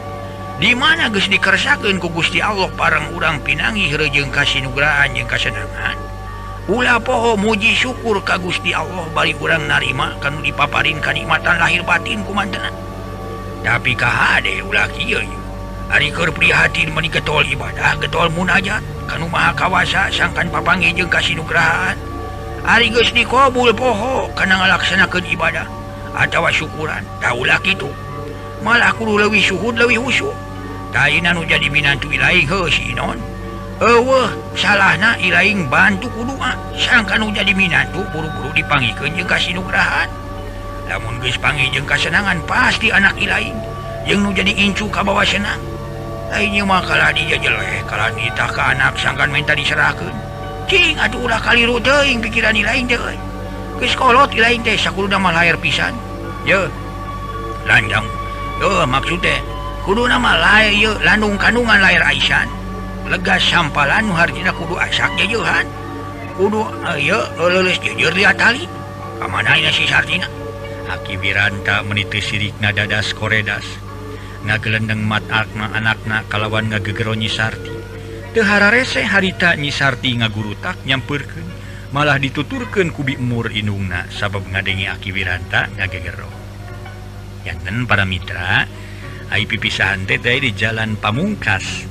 Di mana geus dikersakeun ku Gusti Allah parang urang pinanggi heureuh jeung kasinugrahan jeung kasenangan. Ulah poho muji syukur ka Gusti Allah bari urang narima kanu dipaparin kanikmatan lahir batin kumantenan. Tapi kahade ulah kieu ari keur prihatin meuni getol ibadah getol munajat kanu maha kawasa sangkan papanggih jeung kasinugrahan. Ari geus dikabul poho kana ngalaksanakeun ibadah atawa syukuran da ulah kitu. Malah kudu leuwih syuhud leuwih husyuk. Taina nu jadi minantu ilaing heuh si Inon. Eueuh salahna ilaing bantu ku doa sangka nu jadi minantu buru-buru dipanggikeun jeung kasinugrahan. Lamun geus panggih jeung kasenangan pasti anak ilaing jeung nu jadi incu ka bawa senang. Lainnya mah kalah dia jeleh kalah nitah ka anak sangkan minta diserahkeun. Cing atuh ulah kaliru teuing pikiran ilaing teh euy. Geus kolot ilaing teh sakuduna mah lahir pisan. Yeuh. Lanjang. Yeuh maksud teh kuduna mah lahir yeuh landung kandungan lahir Aisyah. Lega sampalan nu hartina kudu asak jeuhan. Kudu ieu leuleus jeujeur di atali. Kamana si sartina? Aki Wiranta meuni teu sirikna dadas koredas. Ngagelendeng mat anakna kalawan ngagegero Nyi Sarti. Teu hararese harita Nyi Sarti ngagurutak nyampeurkeun, malah dituturkeun ku Bimur indungna sabab ngadengi Aki Wiranta ngagegero. Yanten para mitra, ai pipisahan teh di jalan pamungkas.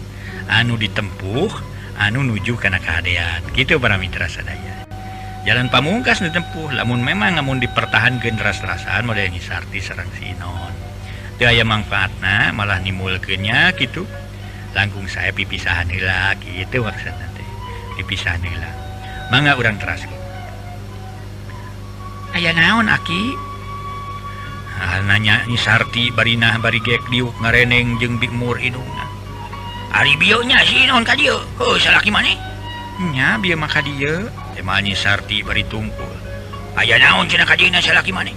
Anu ditempuh anu nuju kana kahadean kitu para mitra sadaya. Jalan pamungkas ditempuh lamun memang ngamun dipertahankeun ras-rasan model Nyi Sarti sareng si Inon. Teu aya mangfaatna malah nimulkeun nya kitu. Langkung saya pipisahan heula kitu maksudna teh. Pipisahan heula. Mangga urang teraskeun. Aya naon Aki? Nanya Nyi Sarti barinah bari gek diuk ngareneng jeung Bimur indungna. Ari bionya si Inon ka dieu. Heuh salaki maneh? Nya bieu mah ka dieu. Teh Nyi Sarti bari tungkul. Aya naon cenah ka dieuna salaki maneh?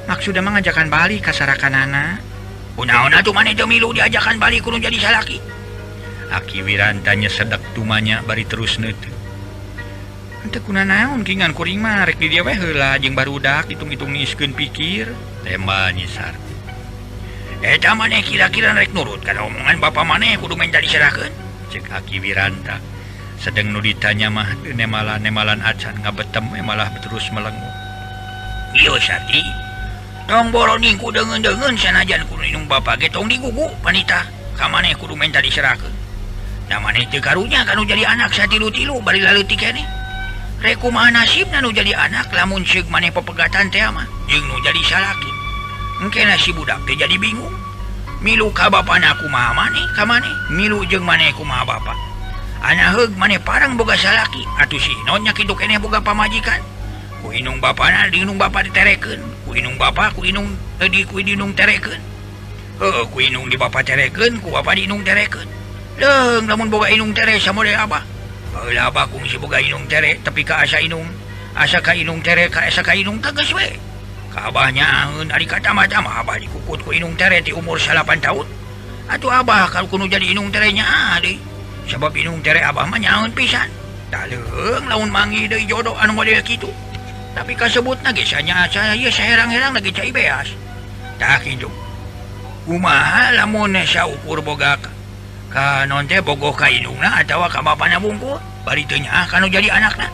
Maksudna mah ngajakan balik ka sarakanana. Kunaon atuh maneh teu milu diajakan balik kudu jadi salaki? Aki Wirantanya sedek tumanya bari terus neuteung. Henteu kuna naon kingan kuring mah rek di dieu we heula jeung barudak hitung-hitung niskeun pikir. Tema Nyi Sarti. Eta maneh kira-kira rek nurut kana omongan bapa maneh kudu minta diserahkeun. Cek Aki Wiranta. Sedeng nu ditanya mah nemalan acan ngabetem malah terus melenguh. Ieu Sarti. Tong boroning ku deungeun-deungeun sanajan kudu inung bapa ge tong digugu panita. Ka maneh kudu minta diserahkeun. Da maneh teu karunya kanu jadi anak satilu-tilu bari laleutik keneh. Rek kumaha nasibna nu jadi anak lamun ceuk maneh pepegatan teh mah jeung nu jadi salaki. Engke si budak teh jadi bingung. Milu ka bapana kumaha maneh ka maneh, milu jeung maneh kumaha bapa. Ana heug maneh parang boga salaki, atuh si non nya kitu keneh boga pamajikan. Ku inung bapana di inung bapa diterekeun, ku inung bapa ku inung di inung terekeun. Heuh, ku inung di bapa terekeun, ku bapa di inung terekeun. Leung lamun boga inung tere samode abah. Heula abah kungsi boga inung tere tapi ka asa ka inung tere ka asa ka inung tegas we. Ka abah nyaeun ari katama-tama abah dikukut ku inung tere ti umur 8 tahun. Atuh abah kalau kudu jadi inung tere nya deui. Sebab inung tere abah mah nyaeun pisan. Da leung lamun manggih deui jodoh anu model kitu. Tapi kasebutna ge saya ieu saherang-herang lagi cai beas. Tah kitu. Kumaha lamun saukur boga ka non teh bogoh ka indungna atawa ka bapana bungkul bari teu nyaah kanu jadi anakna.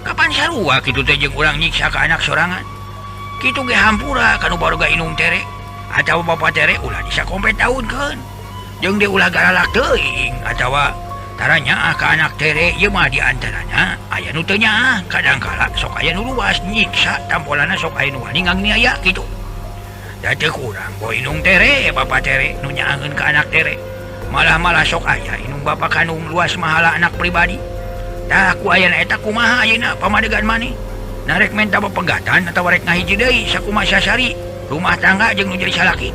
Kapan sarua kitu teh jeung urang nyiksa ka anak sorangan. Kitu ge hampura kanu baruga indung tere atawa bapa tere ulah disakompet taunkeun. Jeung dia ulah garalak teuing atawa tara nyaah ka anak tere ieu mah di antarana aya nu teu nyaah, kadangkala sok aya nu luas nyiksa tampolana sok aya nu wani ngagniaya kitu. Da teu kurang boy indung tere bapa tere nu nyaaheun ka anak tere. Malah sok aya inung bapa kandung luas mahala anak pribadi. Tah ku ayana eta kumaha ayeuna pamadegan maneh? Narek menta pepegatan atawa rek ngahiji deui sakumaha sasari rumah tangga jeung nu jadi salaki.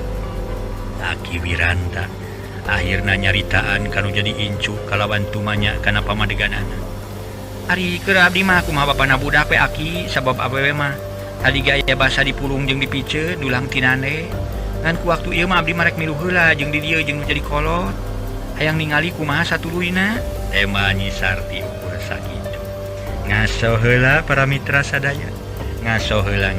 Aki Wiranta akhirna nyaritaan kanu jadi incu kalawan tumanya kana pamadeganana. Ari keur abdi mah kumaha bapana budak we Aki sabab awewe mah tadi aya basa dipulung jeung dipiceun dulang tinane. Ngan ku waktu ieu mah abdi mah rek milu heula jeung di dieu jeung nu jadi kolot. Hayang ningali kumaha satuluyna. Tema Nyi Sarti ukur sakitu. Ngaso heula para mitra sadaya. Ngaso heula.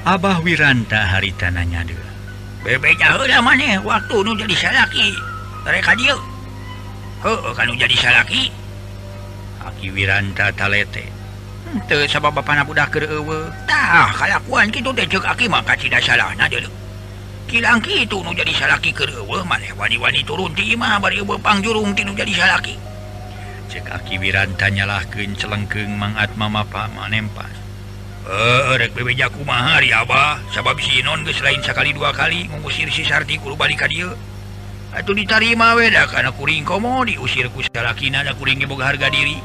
Abah Wiranta harita nanya deui. Bebeja heula maneh waktu nu jadi salaki. Rek ka dieu. Heuh kanu jadi salaki. Aki Wiranta talete. teu sabab bapana budak keur eueuh. Tah kalakuan kitu teh ceuk aki mah kacida salahna deuleu. Kilang kitu nu jadi salaki keur eueuh maneh wani-wani turun ti imah bari eueuh pangjurung ti nu jadi salaki. Cek Aki Wiranta nyalahkeun celengkeung Mang Atma mapa manempas. Rek bebeja kumaha ari Abah sabab si Inon geus lain sakali dua kali ngusir si Sarti kudu balik ka dieu. Atuh ditarima we da kana kuring komo diusir ku salakina da kuring ge boga harga diri.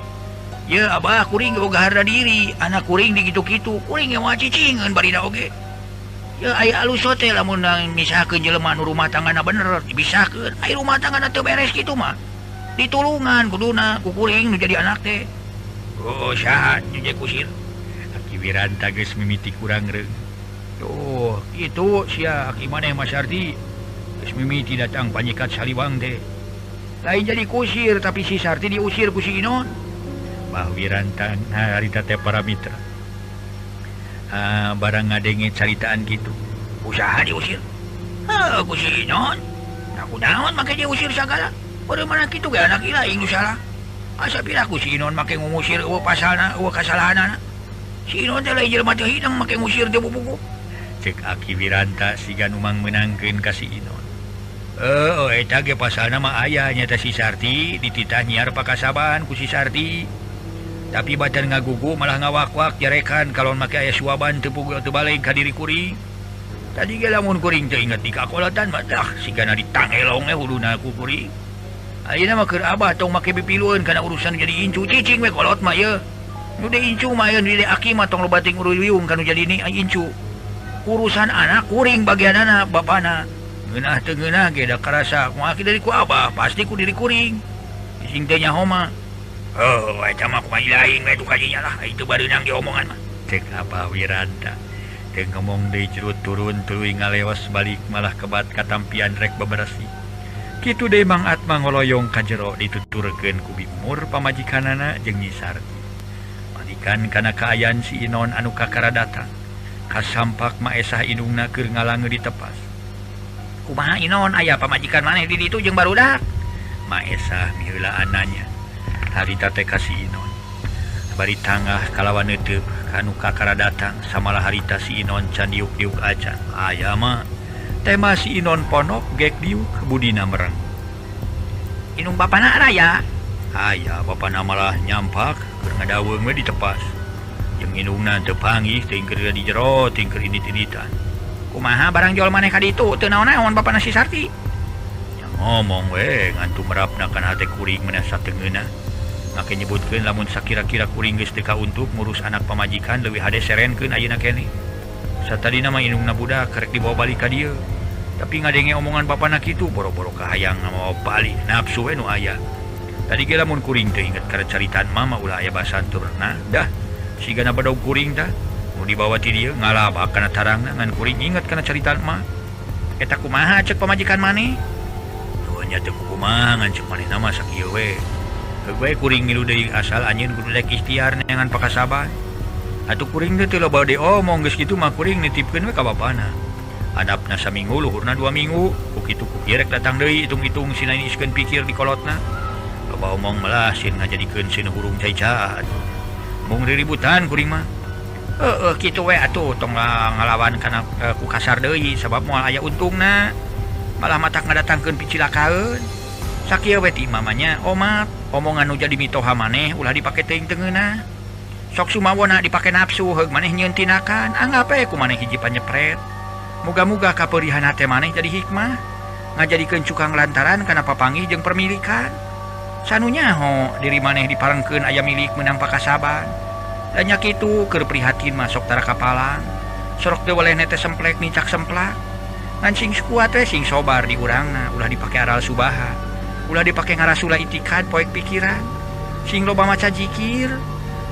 Ye Abah kuring ge boga harga diri, anak kuring di kitu-kitu kuring ge moal cicingeun bari da oge. Ye aya alus teh lamun misahkeun jelema nu rumah tanggana bener dibisahkeun, aya rumah tanggana teu beres kitu mah. Ditulungan kuduna ku kuring nu jadi anak teh. Oh sahat nu jadi kusir. Aki Wiranta geus mimiti kurang reung. Tuh, itu sia Aki maneh Mas Sarti. Geus mimiti datang panyikat saliwang teh. Lain jadi kusir tapi si Sarti diusir ku si Inon. Bah Wiranta harita teh para mitra. Barang ngadenge caritaan gitu. Usaha diusir. Ku si Inon. Naon make diusir sagala. Pada mana kitu ge anak ilaing nu salah. Asa pira ku si Inon make ngusir eueuh pasalna, eueuh kasalahanana. Si Inon teh lain jelema teu hidang make ngusir teh bubuku. Cek Aki Wiranta siga numang menangkeun ka si Inon. Eta ge pasalna mah aya nya teh si Sarti dititah nyiar pakasaban ku si Sarti. Tapi badan ngagugu malah ngawak-wak jarekan kalon make aya suaban teu puguh teu balik ka diri kuring. Tadi ge lamun kuring teu inget di kakolatan mah dah sigana ditangelong huduna ku kuring. Ayeuna mah keur Abah tong make bipilueun kana urusan jadi incu cicing we kolot mah ye. Nu de incu mah ye di Aki mah tong lobating uruyung kanu jadi ni incu. Urusan anak kuring bagianana bapana. Ngeunah teu ngeunah ge da karasa moal dari ku Abah pasti ku diri kuring. Sing teh nyaho mah. Eta mah kumaha lain we tu kadinya lah. Itu bareunang diomongan mah. Cek Abah Wiranta teu ngomong deui jerut turun tuluy ngalewas balik malah kebat katampian rek beberasi. Kitu deui Mang Atma ngoloyong ka jero dituturkeun ku Bimur pamajikanana jeung Nyi Sarti. Malikan kana kaayaan si Inon anu kakara datang. Kasampak maesah indungna keur ngalange ditepas. Kumaha Inon aya pamajikan maneh di ditu jeung barudak? Maesah miheulaan nanya. Harita teh ka si Inon. Bari tangah kalawan neuteub anu kakara datang samalah harita si Inon can diuk-diuk acan. Aya mah tema si Inon ponok gek diuk budina mereng. Inung bapana raya. Aya bapana malah nyampak keur ngadaweung we ditepas. Jeung indungna teu panggih teuing keur di jero teuing keur indit-inditan. Kumaha barang jual maneh ka ditu teu naon-naon bapana si Sarti. Ya ngomong we ngantu merapna kana hate kuring meunah sateungeuna. Make nyebutkeun lamun sakira-kira kuring geus teu kauntuk ngurus anak pamajikan leuwih hade serenkeun ayeuna keneh. Satadina mah indungna budak karek dibawa balik ka dieu. Tapi ngadenge omongan bapana kitu boro-boro kahayang ngamawa balik nafsu we nu aya. Tadi ge lamun kuring teu inget kana caritaan mama ulah aya basanturna. Dah sigana badog kuring tah nu dibawa ti dieu ngalabak kana tarangna ngan kuring inget kana caritaan mah. Eta kumaha cek pamajikan maneh? Tuh nya teu kumaha ngan cek manehna mah sakieu we. Kewe kuring ngilu deui asal anjeun kudu dek ikhtiar neangan pakasaban. Atuh kuring teh loba de omong geus kitu mah kuring nitipkeun we ka bapana. Hadapna saminggu luhurna 2 minggu, ku kitu ku rek datang deui hitung-hitung sina iskeun pikir di kolotna. Loba omong melah sin ngajadikeun sina burung caicaat. Mung riributan kuring mah. Kitu we atuh tong ngalawan kana ku kasar deui sabab moal aya untungna. Malah matak ngadatangkeun picilakaeun. Sakieu we ti mamanya omat, omongan nu jadi mitoha maneh ulah dipake teuing teu ngeunah. Sok sumawona dipake nafsu heug maneh nyieun tinakan, anggap we ku maneh hiji panyepret. Muga-muga kapeurihan hate maneh jadi hikmah, ngajadikeun cukang lantaran kana papanggih jeung permilikan. Sanunya ho diri maneh diparengkeun aya milik meunang pakasaban. Da nya kitu keur prihatin masok tara kapalang. Sorok teu weleh teh semplek nicak semplak. Ngan sing kuat we sing sobar di urangna ulah dipake aral subaha. Ulah dipake ngarasula itikad poek pikiran. Sing loba maca zikir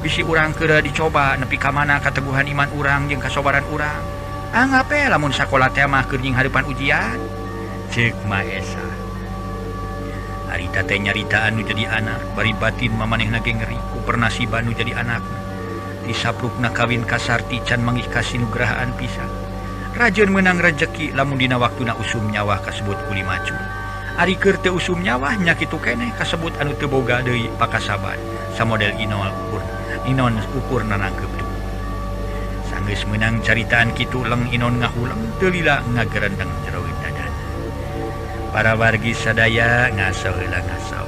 bisi urang keur dicoba nepi ka mana kateguhan iman urang jeung kasobaran urang. Anggap we lamun sakola teh mah keur nying hareupan ujian. Ceuk Maesa. Harita teh nyaritaan nu jadi anak bari batin mamanehna ge ngeri ku pernasiban nu jadi anakna. Disaprukna kawin ka Sarti can manggih kasinugrahaan pisan. Rajeun meunang rejeki lamun dina waktuna usum nyawa kasebut kuli maju. Ari keur teu usum nyawa nya kitu keneh kasebut anu teu boga deui pakasaban samodel Inol pun Inon ukur nanangkep tuh. Sanggeus menang caritaan kitu leng Inon ngahulang teu lila ngagerendeng jero dadan. Para wargi sadaya ngaso heula ngaso.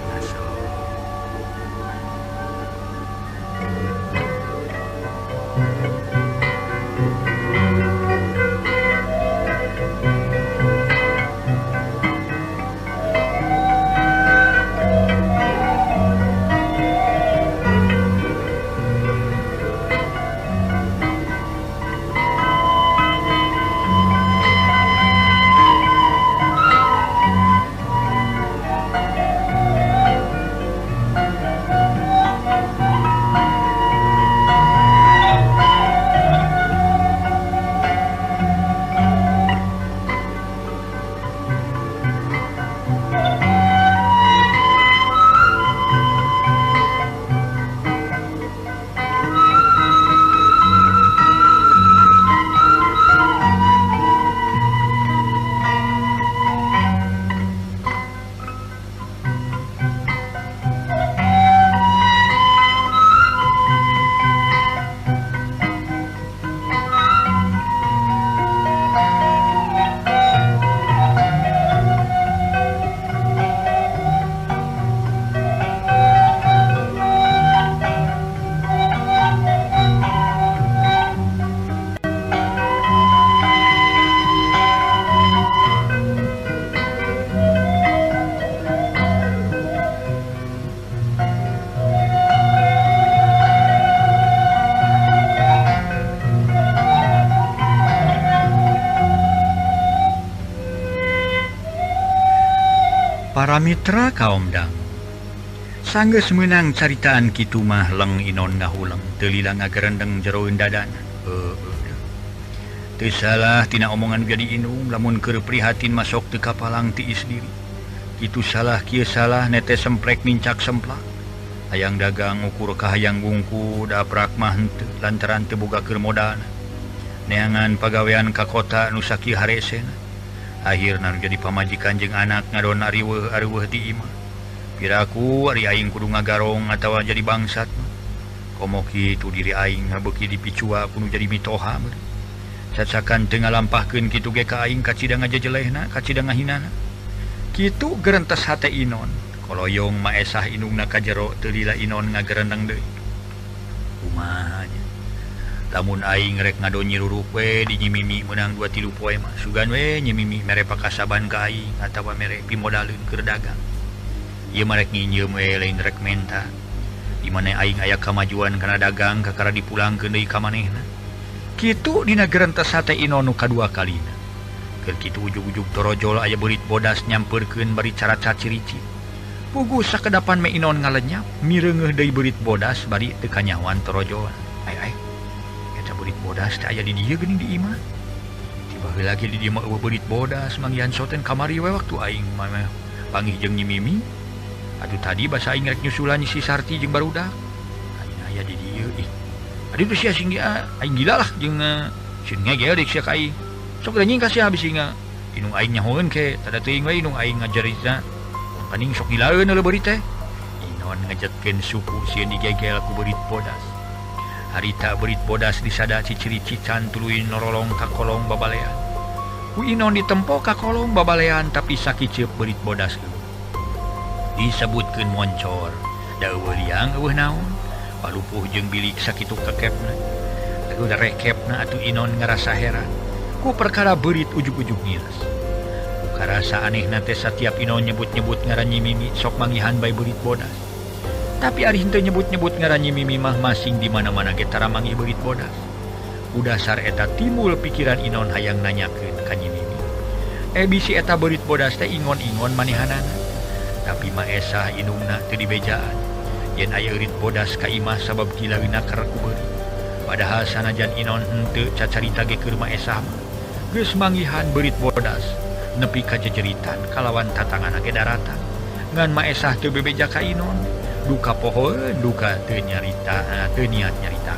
Para mitra kaum dang. Sanggeus meunang caritaan kitu mah leng Inon ngahulang teu lila ngagerendeng jero dadan. Teu salah tina omongan jadi inung lamun keur prihatin masok teu kapalang tiis diri. Kitu salah kieu salah nete semprek nincak semplak. Hayang dagang ukur ka hayang wungku daprak mah henteu lantaran teu boga keur modalna. Neangan pagawean ka kota nu sakieu haresena. Akhirna jadi pamajikan jeung anak ngadona riweuh di imah. Piraku ari aing kudu ngagarong atawa jadi bangsat. Komo kitu diri aing beuki dipicua kudu jadi mitoha. Cacakan teu ngalampahkeun kitu ge ka aing kacidang ngajejelehna, kacidang ngahinana. Kitu gerentes hate Inon. Koloyong maesah indungna ka jero teu lila Inon ngagerendeng deui. Kumaha nya? Lamun aing rek ngado nyiruruk we di nyimimi menang 2-3 poe mah sugan we nyimimi mere pakasaban ka aing atawa mere pimodaleun keur dagang. Ieu mah rek nginjeum we lain rek menta. Di mana aing aya kamajuan kana dagang kakara dipulangkeun deui ka manehna. Kitu dina gerentes hate Inon nu kadua kalina. Keur kitu ujug-ujug torojol aya beurit bodas nyampeurkeun bari cara cacirici. Puguh sakedapan me Inon ngalenyap mireungeuh deui beurit bodas bari teu kanyahoan torojol. Ai berit bodas teh aya di dieu geuning di imah. Tiba heula lagi di dieu mah berit bodas manggihan soten kamari we waktu aing mah panggih jeung Nyi Mimi. Aduh tadi basa aing rek nyusulan si Sarti jeung barudak. Aing aya di dieu ih. Aduh teh sia sing aing gila lah jeung sieun ngege deuk sia ka aing. Sok da nying ka sia habis inga. Inung aing nyahoeun ke tada teuing we inung aing ngajarita. Paning sok gilaeun heula beurit teh. Inon ngajetkeun suku sieun digegel ku beurit bodas. Harita berit bodas disada ciciri cican tuluy norolong ka kolong babalean. Ku Inon ditempo ka kolong babalean tapi sakiceup berit bodas disebutkeun moncor. Da eueuh liang eueuh naon. Palupuh jeung bilik sakitu kekepna. Lagu da rekepna atuh Inon ngarasa heran ku perkara berit ujug-ujug ngilas. Ku karasa anehna teh satiap Inon nyebut-nyebut ngaran Nyi Mimi sok manggihan bae berit bodas. Tapi ari henteu nyebut-nyebut ngaran Nyi Mimi mah masing di mana-mana ge tara manggih beurit bodas. Udasar eta timbul pikiran Inon hayang nanyakeun ka Nyi Mimi. Bisi eta beurit bodas teh ingon-ingon manehanana. Tapi maesah indungna teu dibejaan. Yen aya eurit bodas ka imah sabab gilaeuna keur ku beurit. Padahal sanajan Inon henteu cacarita ge keur maesah mah. Geus manggihan beurit bodas nepi ka jejeritan kalawan tatangana ge daratan. Ngan maesah teu bebeja ka Inon. Duka pohoeun duka teu nyarita teu niat nyarita.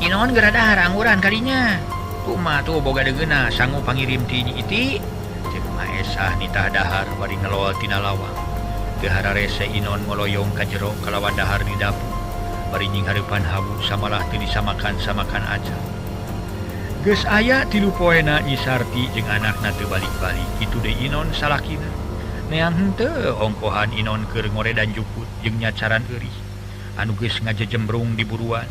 Inon geura dahar angguran kadinya. Kumaha tuh boga degeuna sanggup pangirim ti Nyi Iti. Ceuk maesah nitah dahar bari ngelol tina lawang. Teu hararese Inon ngoloyong ka jero kalawan dahar di dapur. barijing harapan hawu samalah teu disamakan-samakan aja. Geus aya 3 poena Nyi Sarti jeung anakna teu balik-balik kitu deui Inon salakina. Neang henteu ongkohan Inon keur ngoredan jukut jeung nyacaran euris anu geus ngajejembrung di buruan.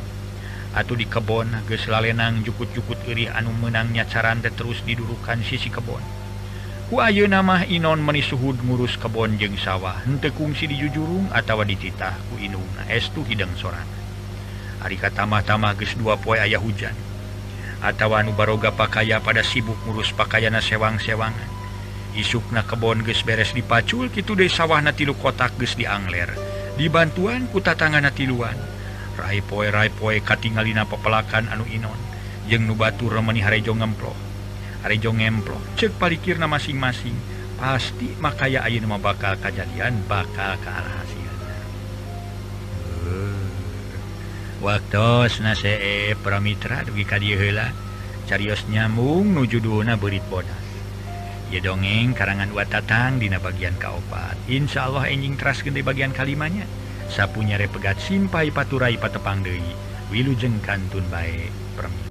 Atuh di kebon geus lalenang jukut-jukut euris anu meunang nyacaran teh terus didurukan sisi kebon. Ku ayeuna mah Inon meuni suhud ngurus kebon jeung sawah henteu kungsi di jujurung atawa dititah ku indungna estu hideng sorana. Ari katamah-tamah geus 2 poe aya hujan. Atawa anu baroga pakaya pada sibuk ngurus pakaiana sewang-sewangan. Isukna kebon geus beres dipacul kitu deui sawahna 3 kotak geus diangler. Dibantuan ku tatangana tiluan. Rai poe katingalina pepelakan anu Inon jeung nu batur meuni harejo ngemplo. Harejo ngemplo ceuk palikirna masing-masing. Pasti makaya ayeuna mah bakal kajadian bakal kaarah hasilna. Waktos nase pramitra dugi ka dieu heula carios nyambung nuju duuna beurit bodas. Ieu dongeng karangan Watatang dina bagian kaopat. Insyaallah enjing teraskeun di bagian kalimanya. Sapunya repegat simpai paturai patepang deui wilujeng kantun bae pramitra.